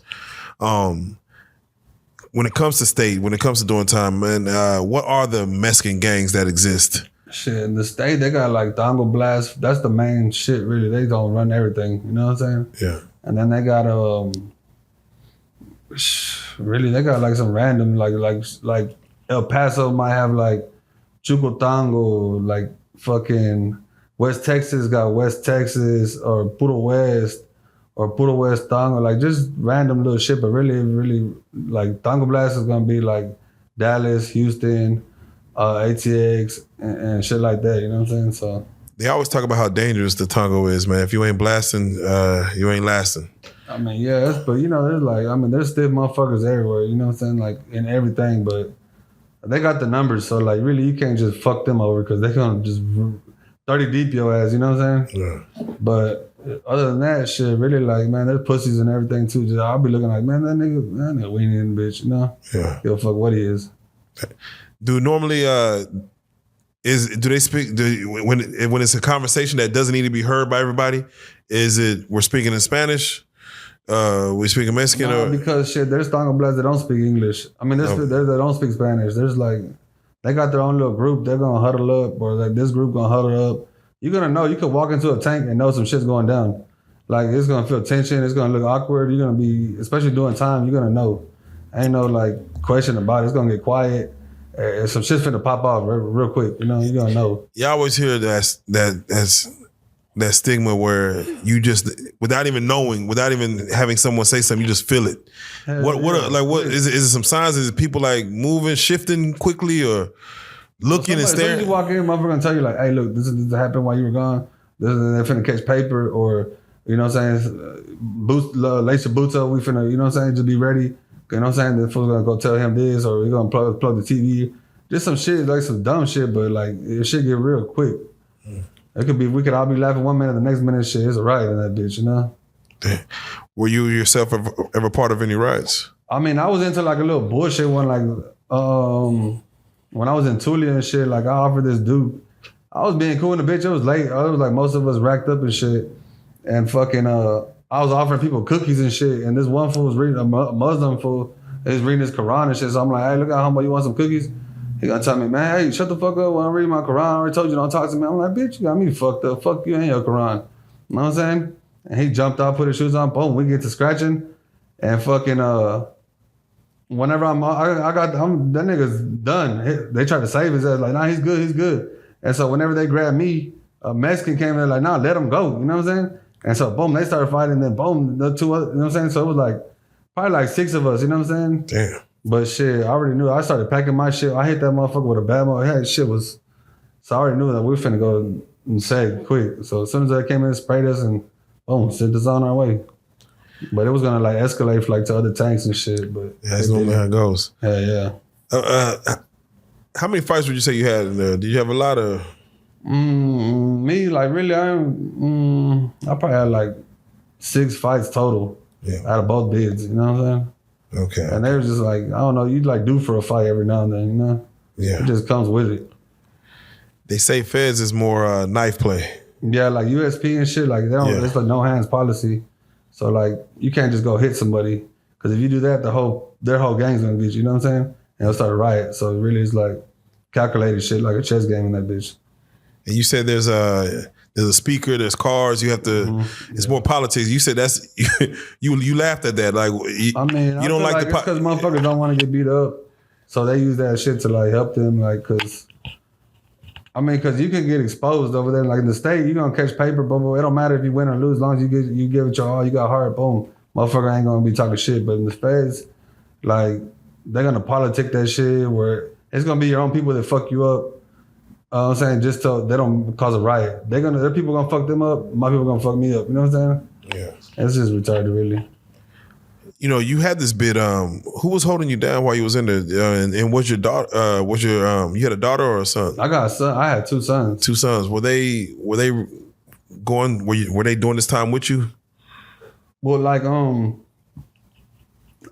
When it comes to state, when it comes to doing time, man, what are the Mexican gangs that exist? Shit, in the state, they got like Tango Blast. That's the main shit, really. They don't run everything. You know what I'm saying? Yeah. And then they got really, they got like some random like El Paso might have like Chucotango, like fucking West Texas got West Texas or Puro West Tango, like just random little shit. But really like Tango Blast is gonna be like Dallas, Houston, ATX and shit like that. You know what I'm saying? So. They always talk about how dangerous the Tango is, man. If you ain't blasting, you ain't lasting. I mean, yeah, but there's like, there's stiff motherfuckers everywhere, you know what I'm saying? Like in everything, but they got the numbers, so like really you can't just fuck them over because they're gonna just 30 deep your ass, you know what I'm saying? Yeah. But other than that shit, really like, man, there's pussies and everything too. Just, I'll be looking like, man, that nigga weenie in the bitch, you know? Yeah. Give a fuck what he is. Do normally, do they speak when it's a conversation that doesn't need to be heard by everybody? Is it we're speaking in Spanish? We speaking Mexican? No, because shit, there's Tango Bloods that don't speak English. There's that don't speak Spanish. There's like they got their own little group. They're gonna huddle up, or like this group gonna huddle up. You're gonna know. You could walk into a tank and know some shit's going down. Like it's gonna feel tension. It's gonna look awkward. You're gonna be, especially during time. You're gonna know. Ain't no like question about it. It's gonna get quiet. And some shit's finna pop off real quick. You know, you're gonna know. You always hear that stigma where you just, without even knowing, without even having someone say something, you just feel it. What is it some signs? Is it people like moving, shifting quickly, or looking and staring? As soon as you walk in, motherfucker gonna tell you like, hey, look, this happened while you were gone. They're finna catch paper, or you know what I'm saying, lace your boots up, we finna, you know what I'm saying, just be ready. You know what I'm saying? The fool's gonna go tell him this, or we're gonna plug the TV. Just some shit, like some dumb shit, but like it shit get real quick. It could be, we could all be laughing 1 minute, the next minute shit is a riot in that bitch, you know? Damn. Were you yourself ever part of any riots? I mean, I was into like a little bullshit one, like when I was in Tule and shit, like I offered this dude. I was being cool in the bitch. It was late. It was like most of us racked up and shit. And fucking I was offering people cookies and shit. And this one fool was reading, a Muslim fool, is reading his Quran and shit. So I'm like, hey, look how humble, you want some cookies? He gonna tell me, man, hey, shut the fuck up when I read my Quran. I already told you don't talk to me. I'm like, bitch, you got me fucked up. Fuck you and your Quran. You know what I'm saying? And he jumped out, put his shoes on, boom, we get to scratching. And fucking whenever I'm that nigga's done. They tried to save his ass, like, nah, he's good. And so whenever they grabbed me, a Mexican came in like, nah, let him go. You know what I'm saying? And so boom, they started fighting, then boom, the two other, you know what I'm saying? So it was like probably like 6 of us, you know what I'm saying? Damn. But shit, I already knew. I started packing my shit. I hit that motherfucker with a bad motherfucker. Shit was, so I already knew that we were finna go and say quick. So as soon as they came in, sprayed us and boom, sent us on our way. But it was gonna like escalate like to other tanks and shit. But yeah, that's normally how it goes. Yeah. How many fights would you say you had in there? Did you have a lot of? Me, like really, I probably had like 6 fights total out of both bids. You know what I'm saying? Okay. And they were just like, I don't know, you'd like due for a fight every now and then, you know? Yeah. It just comes with it. They say feds is more knife play. Yeah, like USP and shit, like they don't, it's like no hands policy. So like you can't just go hit somebody, because if you do that, their whole gang's gonna get you, you know what I'm saying? And it'll start a riot. So it really is like calculated shit, like a chess game in that bitch. And you said there's a speaker, there's cars. You have to. It's more politics. You said that's you laughed at that. Like you don't like the because motherfuckers don't want to get beat up, so they use that shit to like help them. Like, because you can get exposed over there. Like in the state, you gonna catch paper, but it don't matter if you win or lose. As long as you give it your all, you got heart, boom, motherfucker ain't gonna be talking shit. But in the feds, like they're gonna politic that shit where it's gonna be your own people that fuck you up. I'm saying, just so they don't cause a riot. Their people gonna fuck them up. My people gonna fuck me up. You know what I'm saying? Yeah. It's just retarded, really. You know, you had this bit. Who was holding you down while you was in there? And was your daughter? You had a daughter or a son? I got a son. I had 2 sons. 2 sons. Were they going? Were they doing this time with you? Well, like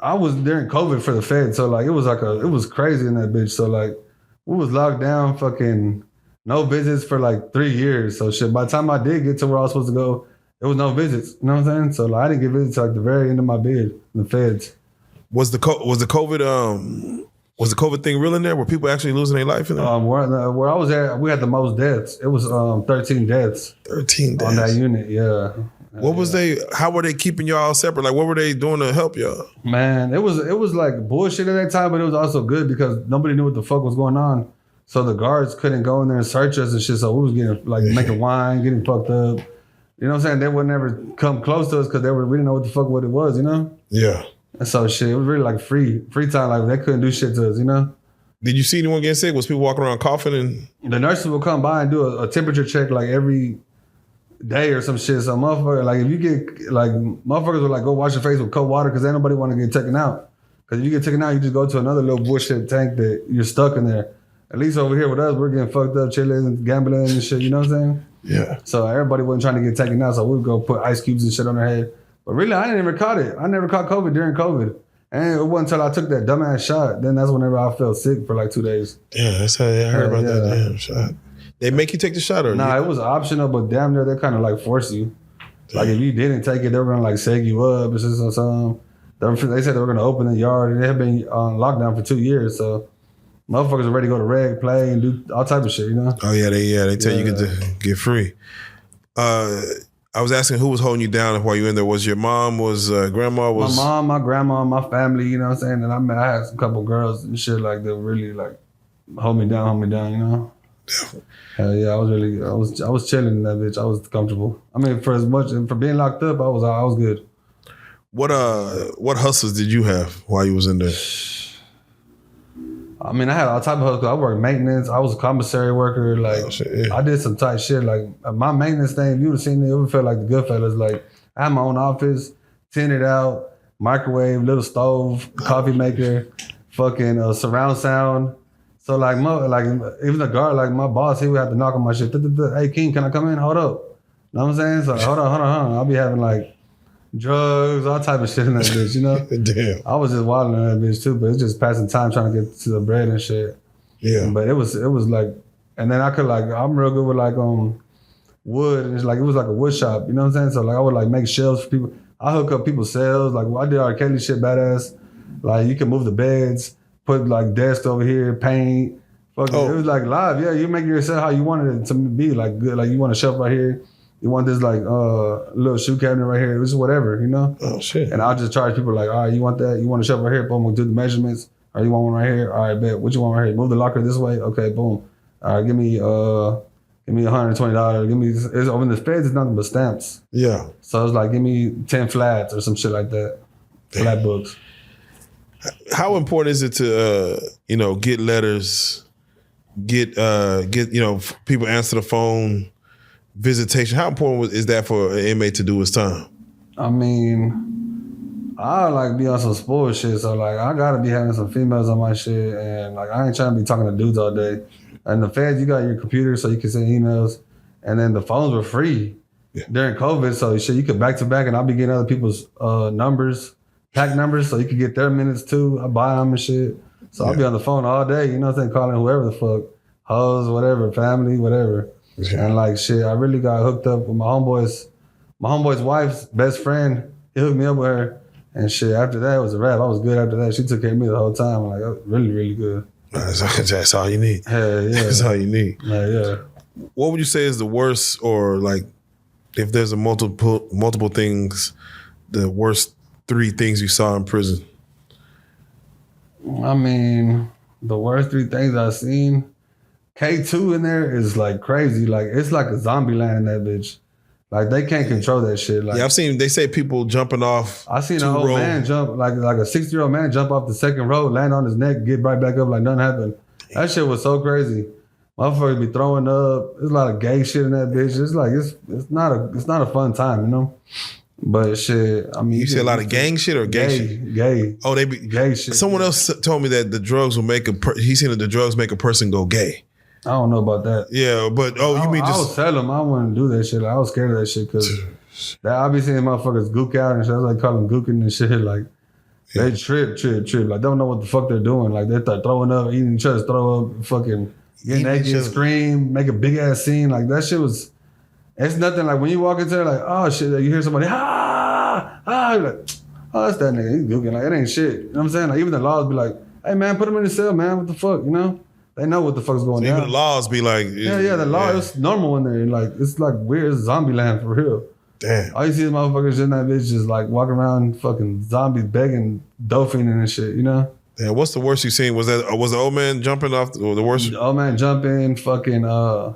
I was during COVID for the Fed, so like it was crazy in that bitch. So like we was locked down, fucking. No visits for like 3 years. So shit, by the time I did get to where I was supposed to go, there was no visits. You know what I'm saying? So like, I didn't get visits till like the very end of my bid in the feds. Was the COVID thing real in there? Were people actually losing their life in there? Where I was at, we had the most deaths. It was 13 deaths. 13 deaths on that unit. Yeah. What was how were they keeping y'all separate? Like, what were they doing to help y'all? Man, it was like bullshit at that time, but it was also good because nobody knew what the fuck was going on. So the guards couldn't go in there and search us and shit. So we was getting like making wine, getting fucked up. You know what I'm saying? They would never come close to us because we didn't know what it was, you know? Yeah. And so shit, it was really like free time. Like they couldn't do shit to us, you know? Did you see anyone getting sick? Was people walking around coughing? And the nurses would come by and do a temperature check like every day or some shit. So motherfucker, like if you get like motherfuckers would like go wash your face with cold water because ain't nobody want to get taken out. Because if you get taken out, you just go to another little bullshit tank that you're stuck in there. At least over here with us, we're getting fucked up, chilling and gambling and shit, you know what I'm saying? Yeah. So everybody wasn't trying to get taken out, so we would go put ice cubes and shit on their head. But really, I never caught it. I never caught COVID during COVID. And it wasn't until I took that dumbass shot, then that's whenever I felt sick for like 2 days. Yeah, that's how I heard about that damn shot. They make you take the shot or? Nah, it was optional, but damn near they kind of like force you. Damn. Like if you didn't take it, they were gonna like seg you up or something. They said they were gonna open the yard, and they had been on lockdown for 2 years, so Motherfuckers are ready to go to reg, play, and do all type of shit, you know? Oh yeah, they tell you get free. I was asking who was holding you down while you were in there. Was your mom? Was grandma? Was my mom, my grandma, my family, you know what I'm saying? And I had a couple girls and shit like that really like hold me down, you know? Hell yeah, I was chilling in that bitch. I was comfortable. I mean, for being locked up, I was good. What hustles did you have while you was in there? I mean, I had all type of hustles. I worked maintenance. I was a commissary worker. Like, I did some tight shit. Like, my maintenance thing, you would have seen it. It would feel like the Goodfellas. Like, I had my own office, tinted out, microwave, little stove, coffee maker, fucking surround sound. So, like even the guard, like my boss, he would have to knock on my shit. Hey, King, can I come in? Hold up. You know what I'm saying? So, hold on. I'll be having, like, drugs, all type of shit in that bitch, you know? Damn. I was just wilding in that bitch too, but it's just passing time trying to get to the bread and shit. Yeah. But it was like, and then I could like, I'm real good with like wood, and it's like, it was like a wood shop, you know what I'm saying? So like I would like make shelves for people. I hook up people's cells, like I did R.Kelly shit badass. Like you can move the beds, put like desks over here, paint. Fucking, It was like live, yeah. You make your cell how you wanted it to be, like good. Like you want a shelf right here. You want this like little shoe cabinet right here. It was whatever, you know? Oh shit. And I'll just charge people like, all right, you want that? You want a shelf right here? Boom, we'll do the measurements. Or you want one right here? All right, bet. What you want right here? Move the locker this way? Okay, boom. All right, give me $120. Give me it's over in the feds, it's nothing but stamps. Yeah. So it's like give me 10 flats or some shit like that. Flat books. How important is it to get letters, get people answer the phone? Visitation. How important is that for an inmate to do his time? I mean, I like be on some sport shit, so like I gotta be having some females on my shit, and like I ain't trying to be talking to dudes all day. And the feds, you got your computer so you can send emails, and then the phones were free during COVID, so shit you could back to back, and I'll be getting other people's numbers, pack numbers, so you could get their minutes too. I buy them and shit, so I'll be on the phone all day. You know what I'm saying? Calling whoever the fuck, hoes, whatever, family, whatever. Yeah. And like shit, I really got hooked up with my homeboy's wife's best friend. He hooked me up with her, and shit. After that, it was a wrap. I was good after that. She took care of me the whole time. Like, I was really, really good. That's all you need. Hell yeah, that's all you need. Yeah. What would you say is the worst, or like, if there's a multiple things, the worst 3 things you saw in prison? I mean, the worst 3 things I've seen. K2 in there is like crazy. Like it's like a zombie land in that bitch. Like they can't control that shit. Like I've seen, they say people jumping off. I seen an old man jump, like a 60-year-old man jump off the second row, land on his neck, get right back up like nothing happened. That shit was so crazy. Motherfuckers be throwing up. There's a lot of gay shit in that bitch. It's like it's not a fun time, you know. But shit, I mean, you see a lot of gang shit or gay shit? Gay. Oh, they be gay shit. Someone else told me that the drugs will make he seen that the drugs make a person go gay. I don't know about that. Yeah, but you mean just... I would tell them I wouldn't do that shit. Like, I was scared of that shit because I be seeing motherfuckers gook out and shit. I was like calling gooking and shit. Like they trip. Like don't know what the fuck they're doing. Like they start throwing up, eating each other, throw up, fucking get naked, scream, make a big ass scene. Like that shit was. It's nothing like when you walk into there, like oh shit, like, you hear somebody you're like oh that's that nigga. He's gooking. Like it ain't shit. You know what I'm saying? Like even the laws be like, hey man, put him in the cell, man. What the fuck, you know? They know what the fuck's going on. Even the laws be like... Yeah, the law is normal in there. Like, it's like weird. It's zombie land for real. Damn. All you see is motherfuckers in that bitch just like walking around fucking zombies begging, dolphining and shit, you know? Damn, what's the worst you seen? Was the old man jumping off the worst? The old man jumping, fucking, I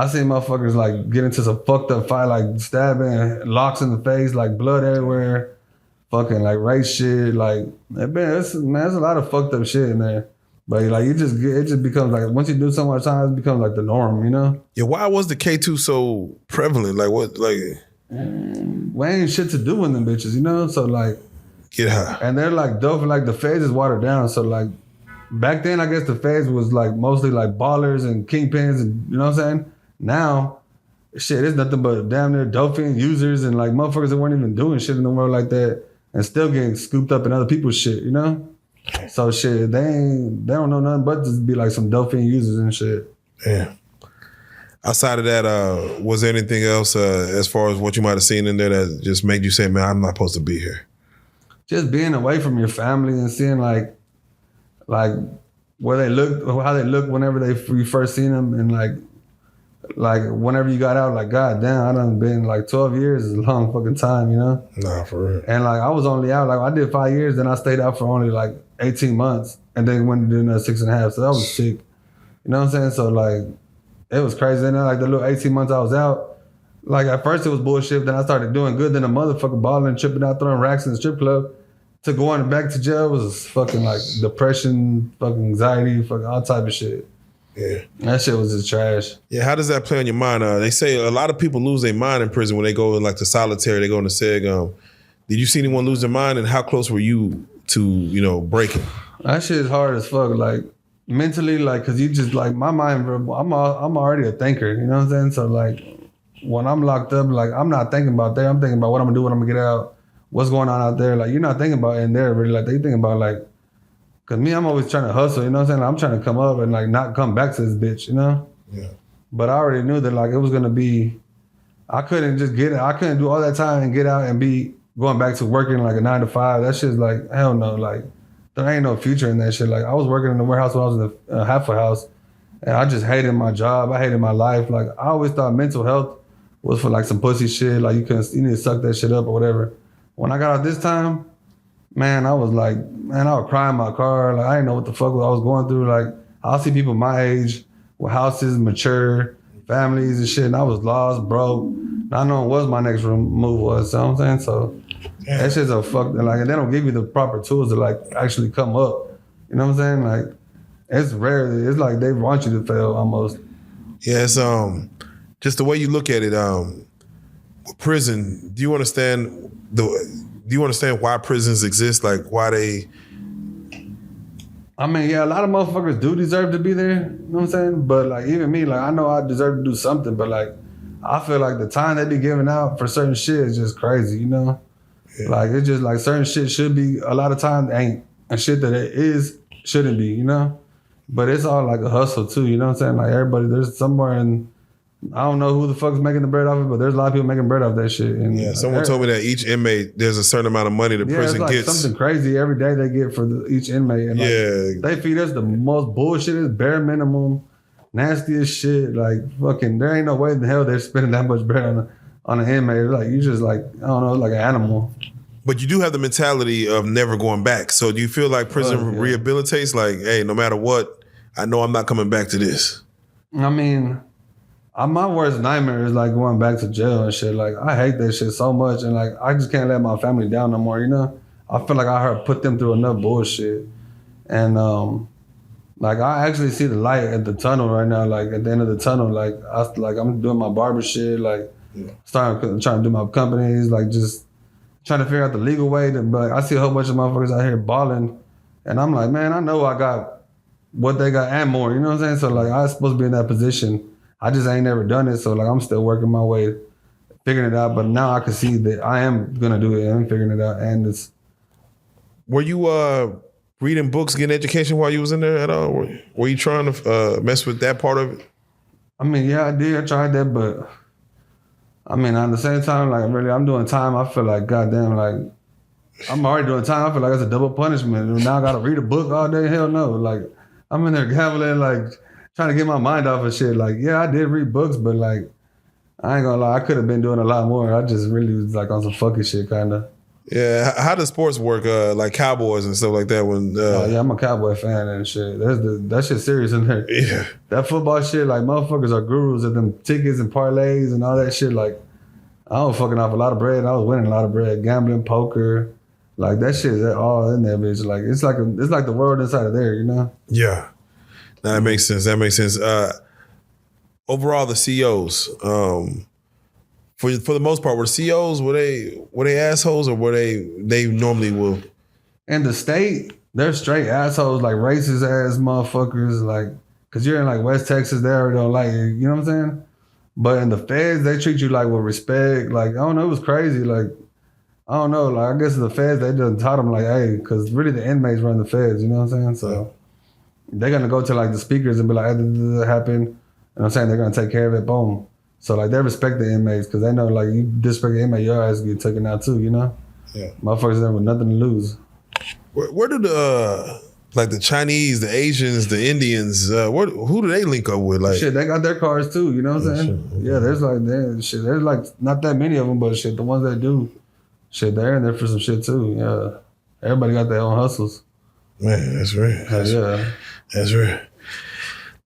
seen motherfuckers like get into some fucked up fight, like stabbing, locks in the face, like blood everywhere, fucking like race shit. Like, man, there's a lot of fucked up shit in there. But like it just becomes like once you do so much time, it becomes like the norm, you know? Yeah, why was the K2 so prevalent? Like what we ain't shit to do with them bitches, you know? So like get high. And they're like dope, like the feds is watered down. So like back then I guess the feds was like mostly like ballers and kingpins and you know what I'm saying? Now shit, it's nothing but damn near dolphin users and like motherfuckers that weren't even doing shit in the world like that and still getting scooped up in other people's shit, you know? So shit, they don't know nothing but to be like some dolphin users and shit. Yeah. Outside of that, was there anything else as far as what you might have seen in there that just made you say, man, I'm not supposed to be here? Just being away from your family and seeing like where they look, how they look whenever you first seen them, and like whenever you got out, like God damn, I done been like 12 years is a long fucking time, you know? Nah, for real. And like I was only out, like I did 5 years, then I stayed out for only like 18 months, and then went to do another 6.5. So that was sick. You know what I'm saying? So like it was crazy. And then like the little 18 months I was out, like at first it was bullshit, then I started doing good, then a motherfucker balling, tripping out, throwing racks in the strip club. To going back to jail was fucking like depression, fucking anxiety, fucking all type of shit. Yeah. That shit was just trash. Yeah, how does that play on your mind? They say a lot of people lose their mind in prison when they go like to solitary, they go into seg. Did you see anyone lose their mind, and how close were you to, breaking? That shit is hard as fuck. Like mentally, like, cause you just like my mind, bro, I'm already a thinker, you know what I'm saying? So like when I'm locked up, like I'm not thinking about that. I'm thinking about what I'm gonna do when I'm gonna get out, what's going on out there. Like you're not thinking about in there really. Like they thinking about like, cause me, I'm always trying to hustle, you know what I'm saying? Like, I'm trying to come up and like not come back to this bitch, you know? Yeah. But I already knew that like it was gonna be, I couldn't do all that time and get out and be going back to working like a 9 to 5. That shit's like, hell no. Like, there ain't no future in that shit. Like, I was working in the warehouse when I was in the Halfway House, and I just hated my job. I hated my life. Like, I always thought mental health was for like some pussy shit. Like, you need to suck that shit up or whatever. When I got out this time, man, I was like, man, I would cry in my car. Like, I didn't know what the fuck I was going through. Like, I'll see people my age with houses, mature, families and shit, and I was lost, broke, not knowing what my next move was. You know what I'm saying? So that shit's a fuck. Like, and they don't give you the proper tools to like actually come up. You know what I'm saying? Like, it's rare. It's like they want you to fail almost. Yeah, it's just the way you look at it. Prison. Do you understand why prisons exist? Like why they? I mean, yeah, a lot of motherfuckers do deserve to be there. You know what I'm saying? But like even me, like I know I deserve to do something, but like I feel like the time they be giving out for certain shit is just crazy, you know? Yeah. Like it's just like certain shit should be a lot of times ain't, and shit that it is shouldn't be, you know? But it's all like a hustle too, you know what I'm saying? Like everybody, there's somewhere in, I don't know who the fuck's making the bread off it, but there's a lot of people making bread off that shit. And yeah, someone told me that each inmate, there's a certain amount of money the prison it's like gets. Something crazy every day they get for each inmate. And like, they feed us the most bullshit, bare minimum, nastiest shit. Like fucking, there ain't no way in hell they're spending that much bread on an inmate. Like you just like, I don't know, like an animal. But you do have the mentality of never going back. So do you feel like prison rehabilitates? Like, hey, no matter what, I know I'm not coming back to this. I mean, my worst nightmare is like going back to jail and shit. Like I hate that shit so much, and like I just can't let my family down no more. You know, I feel like I put them through enough bullshit, and like I actually see the light at the tunnel right now. Like at the end of the tunnel, like I'm doing my barber shit, like trying to do my companies, like just trying to figure out the legal way. But I see a whole bunch of motherfuckers out here balling, and I'm like, man, I know I got what they got and more. You know what I'm saying? So like I was supposed to be in that position. I just ain't never done it, so like I'm still working my way, figuring it out. But now I can see that I am gonna do it and I'm figuring it out. And it's. Were you reading books, getting education while you was in there at all? Were you trying to mess with that part of it? I mean, yeah, I did. I tried that, but I mean, at the same time, like really, I'm doing time. I feel like goddamn, like I'm already doing time. I feel like it's a double punishment. Now I gotta read a book all day. Hell no! Like I'm in there gambling, like. Trying to get my mind off of shit. Like, yeah, I did read books, but like, I ain't gonna lie, I could have been doing a lot more. I just really was like on some fucking shit, kind of. Yeah, how does sports work? Like Cowboys and stuff like that. When yeah, I'm a Cowboy fan and shit. That shit's serious in there. Yeah, that football shit, like motherfuckers are gurus at them tickets and parlays and all that shit. Like, I was fucking off a lot of bread. I was winning a lot of bread, gambling, poker, like that shit is all in there, bitch. Like it's like the world inside of there, you know? Yeah. No, that makes sense. Overall, the COs, for the most part, were the COs, were they assholes, or were they normally will? In the state, they're straight assholes, like racist ass motherfuckers, like, cause you're in like West Texas, they already don't like you, you know what I'm saying? But in the feds, they treat you like with respect. Like, I don't know, it was crazy. Like, I don't know, like I guess the feds, they just taught them like, hey, cause really the inmates run the feds, you know what I'm saying? So they're gonna go to like the speakers and be like, hey, this happened. You know what I'm saying? They're gonna take care of it, boom. So like they respect the inmates because they know like you disrespect the inmate, your ass get taken out too, you know? Yeah. Motherfuckers there with nothing to lose. Where do the Like the Chinese, the Asians, the Indians, who do they link up with? Like shit, they got their cars too. You know what I'm saying? Shit. Yeah, there's like not that many of them, but shit, the ones that do, shit, they're in there for some shit too. Yeah, everybody got their own hustles. Man, that's right. That's right.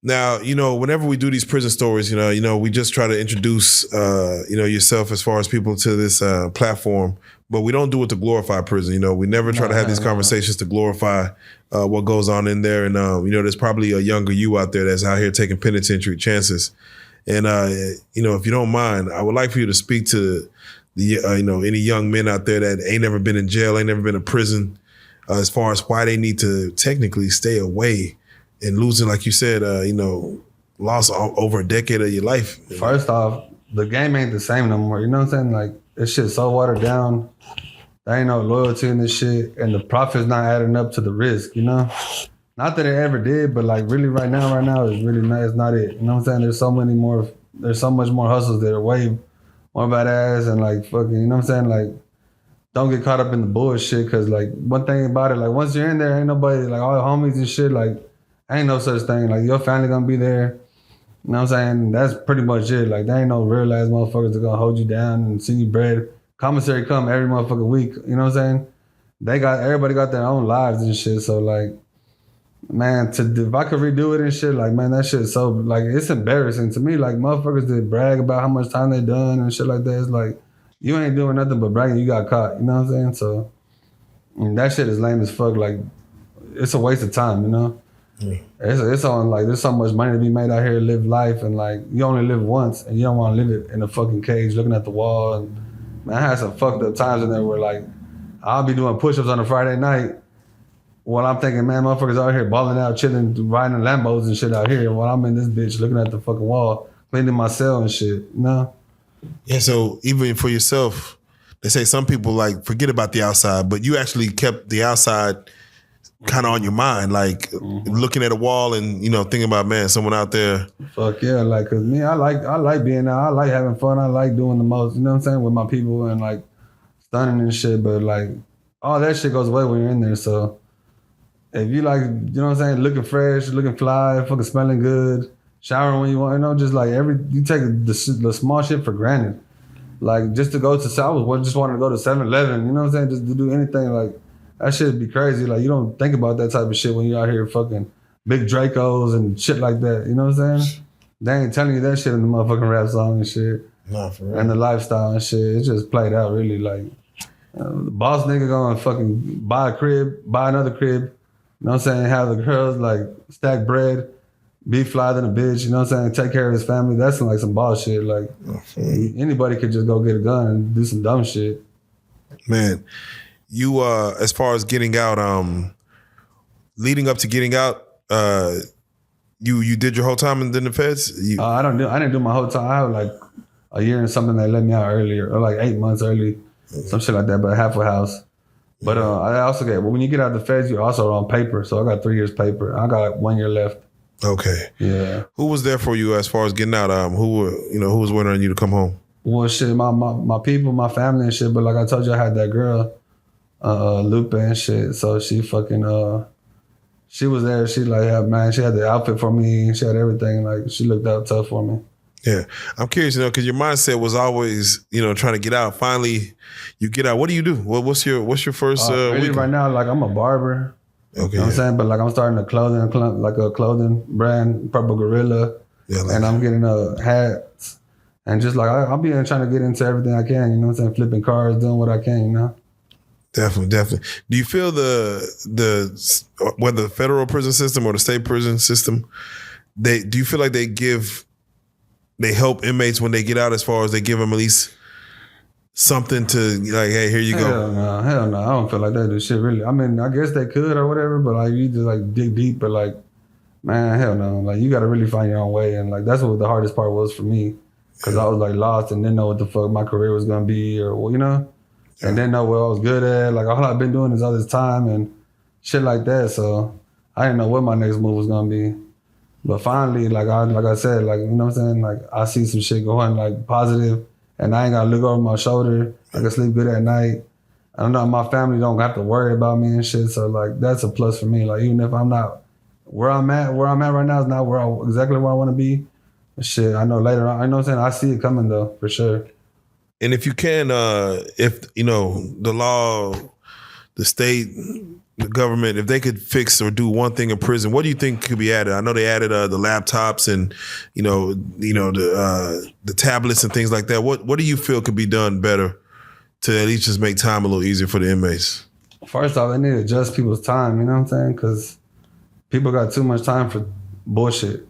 Now, whenever we do these prison stories, we just try to introduce, yourself as far as people to this platform, but we don't do it to glorify prison. We never try to have these conversations to glorify what goes on in there. And, there's probably a younger you out there that's out here taking penitentiary chances. And, if you don't mind, I would like for you to speak to the, any young men out there that ain't never been in jail, ain't never been in prison, as far as why they need to technically stay away. And losing, like you said, lost over a decade of your life. First off, the game ain't the same no more. You know what I'm saying? Like, this shit's so watered down. There ain't no loyalty in this shit. And the profit's not adding up to the risk, Not that it ever did, but like really right now, it's really not, it's not it. You know what I'm saying? There's so much more hustles that are way more badass and like fucking, you know what I'm saying? Like, don't get caught up in the bullshit. Cause like one thing about it, like once you're in there, ain't nobody, like all the homies and shit, like, ain't no such thing. Like, your family gonna be there. You know what I'm saying? That's pretty much it. Like, there ain't no real ass motherfuckers that gonna hold you down and send you bread. Commissary come every motherfucking week. You know what I'm saying? Everybody got their own lives and shit. So, like, man, if I could redo it and shit, like, man, that shit's so, like, it's embarrassing to me. Like, motherfuckers that brag about how much time they done and shit like that. It's like, you ain't doing nothing but bragging. You got caught. You know what I'm saying? So, that shit is lame as fuck. Like, it's a waste of time, Yeah. It's on like there's so much money to be made out here to live life, and like you only live once and you don't want to live it in a fucking cage looking at the wall. And man, I had some fucked up times in there where like I'll be doing push-ups on a Friday night while I'm thinking, man, motherfuckers out here balling out, chilling, riding Lambos and shit out here while I'm in this bitch looking at the fucking wall, cleaning my cell and shit, Yeah, so even for yourself, they say some people like forget about the outside, but you actually kept the outside kind of on your mind, like looking at a wall and thinking about, man, someone out there. Fuck yeah, like, cause me, I like being out, I like having fun, I like doing the most, you know what I'm saying, with my people and like stunning and shit. But like all that shit goes away when you're in there. So if you like, you know what I'm saying, looking fresh, looking fly, fucking smelling good, showering when you want, just like you take the small shit for granted. Like just to go to, I just wanted to go to 7-Eleven, you know what I'm saying, just to do anything like. That shit'd be crazy. Like, you don't think about that type of shit when you're out here fucking big Dracos and shit like that. You know what I'm saying? They ain't telling you that shit in the motherfucking rap song and shit. Nah, for real. And the lifestyle and shit. It just played out really like, the boss nigga gonna fucking buy a crib, buy another crib. You know what I'm saying? Have the girls like stack bread, be fly than a bitch. You know what I'm saying? Take care of his family. That's like some boss shit. Like, anybody could just go get a gun and do some dumb shit. Man. You, as far as getting out, leading up to getting out, you did your whole time in the feds? I didn't do my whole time. I had like a year and something that let me out earlier, or like 8 months early, some shit like that, but halfway house. But I also when you get out of the feds, you're also on paper. So I got 3 years paper. I got 1 year left. Okay. Yeah. Who was there for you as far as getting out? Who was waiting on you to come home? Well, shit, my people, my family and shit. But like I told you, I had that girl. Lupe and shit. So she fucking she was there. She like, yeah, man, she had the outfit for me. She had everything. Like, she looked out tough for me. Yeah. I'm curious, because your mindset was always, trying to get out. Finally, you get out. What do you do? What's your first really week? Right now, like, I'm a barber. Okay. You know what I'm saying? But like, I'm starting a clothing brand, Purple Gorilla. Yeah, and I'm getting hats. And just like, I'll be trying to get into everything I can, you know what I'm saying? Flipping cars, doing what I can, Definitely. Do you feel whether the federal prison system or the state prison system, do you feel like they help inmates when they get out, as far as they give them at least something to like, hey, here you go? Hell no. I don't feel like they do shit really. I mean, I guess they could or whatever, but like you just like dig deep, but like, man, hell no. Like, you got to really find your own way, and like that's what the hardest part was for me, because I was like lost and didn't know what the fuck my career was gonna be, or and didn't know what I was good at. Like, all I've been doing is all this time and shit like that. So I didn't know what my next move was gonna be. But finally, like I said, like, you know what I'm saying? Like, I see some shit going like positive, and I ain't gotta look over my shoulder. I can sleep good at night. I don't know, my family don't have to worry about me and shit. So like that's a plus for me. Like even if I'm not where I'm at right now is not exactly where I want to be. Shit, I know later on. I know what I'm saying. I see it coming though, for sure. And if you can, if you know the law, the state, the government, if they could fix or do one thing in prison, what do you think could be added? I know they added the laptops and the tablets and things like that. What do you feel could be done better to at least just make time a little easier for the inmates? First off, they need to adjust people's time. You know what I'm saying? Because people got too much time for bullshit.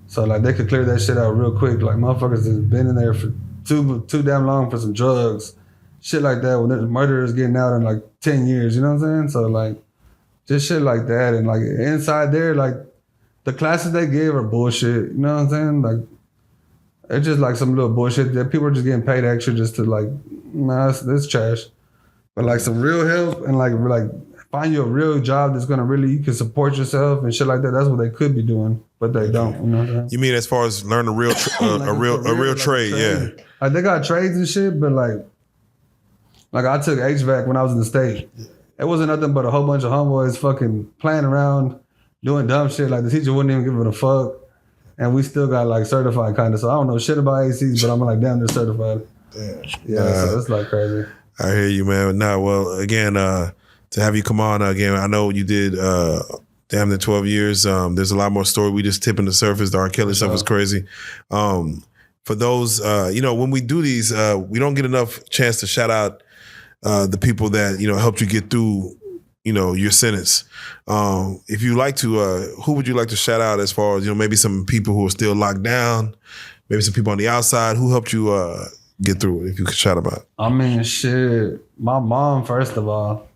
So like they could clear that shit out real quick. Like motherfuckers has been in there for too damn long for some drugs, shit like that. When there's murderers getting out in like 10 years, you know what I'm saying? So like just shit like that. And like inside there, like the classes they give are bullshit. You know what I'm saying? Like it's just like some little bullshit that people are just getting paid extra just to like, nah, it's trash. But like some real help and like find you a real job that's gonna really, you can support yourself and shit like that. That's what they could be doing, but they don't. You know what I'm saying? You mean as far as learn a real like a real trade? Yeah. Like they got trades and shit, but like I took HVAC when I was in the state. It wasn't nothing but a whole bunch of homeboys fucking playing around, doing dumb shit. Like the teacher wouldn't even give it a fuck, and we still got like certified kind of. So I don't know shit about ACs, but I'm like damn, they're certified. Damn. Yeah, so it's like crazy. I hear you, man. Nah, well, again, to have you come on again, I know you did damn near 12 years. There's a lot more story. We just tipping the surface. The R.Kelly stuff is crazy. For those, when we do these, we don't get enough chance to shout out the people that, helped you get through, your sentence. If you like to, who would you like to shout out as far as, maybe some people who are still locked down, maybe some people on the outside, who helped you get through it, if you could shout about? I mean, shit, my mom, first of all,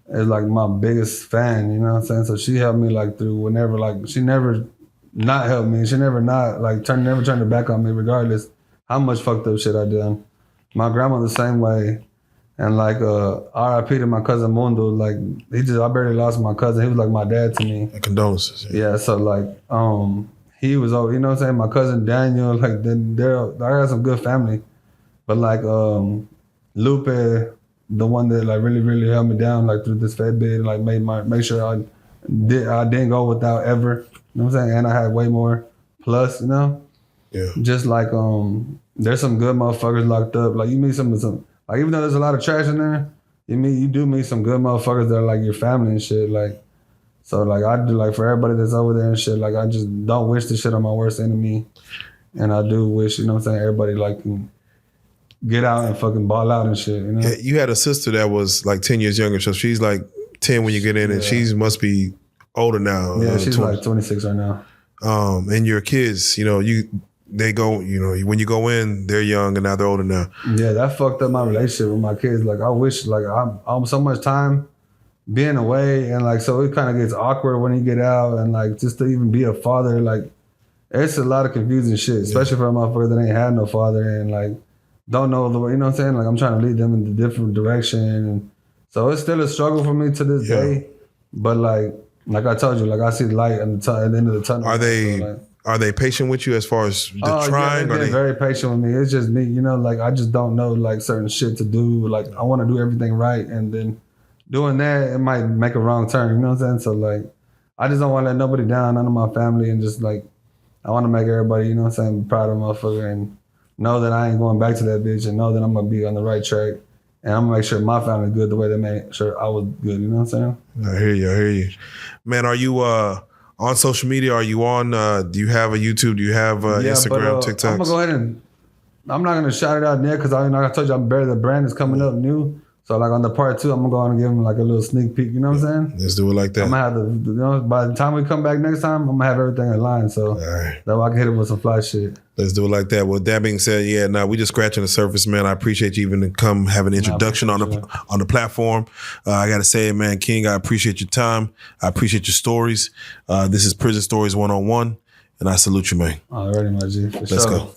is like my biggest fan, you know what I'm saying? So she helped me like through whenever, like she never not helped me. She never not like never turned her back on me regardless how much fucked up shit I done. My grandma the same way. And like R.I.P. to my cousin Mundo, like I barely lost my cousin. He was like my dad to me. And condolences. Yeah, so like he was over, you know what I'm saying? My cousin Daniel, like I got some good family. But like Lupe, the one that like really, really held me down like through this fed bid, like make sure I didn't go without ever. You know what I'm saying? And I had way more plus, Yeah. Just like there's some good motherfuckers locked up. Like you meet some like even though there's a lot of trash in there, you do meet some good motherfuckers that are like your family and shit. Like so like I do like for everybody that's over there and shit, like I just don't wish the shit on my worst enemy. And I do wish, you know what I'm saying, everybody like can get out and fucking ball out and shit, Yeah, you had a sister that was like 10 years younger, so she's like 10 when you get in, and she must be older now. Yeah, she's 20. Like 26 right now. And your kids, they go, when you go in, they're young and now they're older now. Yeah, that fucked up my relationship with my kids. Like I wish, like I'm so much time being away, and like so it kind of gets awkward when you get out, and like just to even be a father, like it's a lot of confusing shit, especially for a motherfucker that ain't had no father and like don't know the way, you know what I'm saying? Like I'm trying to lead them in a different direction. And so it's still a struggle for me to this day. But like I told you, like I see the light at the end of the tunnel. Are they patient with you as far as trying? Yeah, they're very patient with me. It's just me, like I just don't know like certain shit to do. Like I want to do everything right. And then doing that, it might make a wrong turn, you know what I'm saying? So like, I just don't want to let nobody down, none of my family. And just like, I want to make everybody, you know what I'm saying, proud of motherfucker and know that I ain't going back to that bitch and know that I'm going to be on the right track. And I'm going to make sure my family good the way they made sure I was good, you know what I'm saying? I hear you. Man, are you on social media? Are you on, do you have a YouTube? Do you have Instagram, TikTok? I'm going to go ahead and, I'm not going to shout it out there because like I told you, the brand is coming up new. So like on the part 2, I'm going to go on and give them like a little sneak peek, you know what I'm saying? Let's do it like that. I'm going to have to, by the time we come back next time, I'm going to have everything in line. So that way I can hit it with some fly shit. Let's do it like that. Well, that being said, we just scratching the surface, man. I appreciate you even to come have an introduction on the platform. I got to say, man, King, I appreciate your time. I appreciate your stories. This is Prison Stories 101, and I salute you, man. Alrighty, my G. Let's go.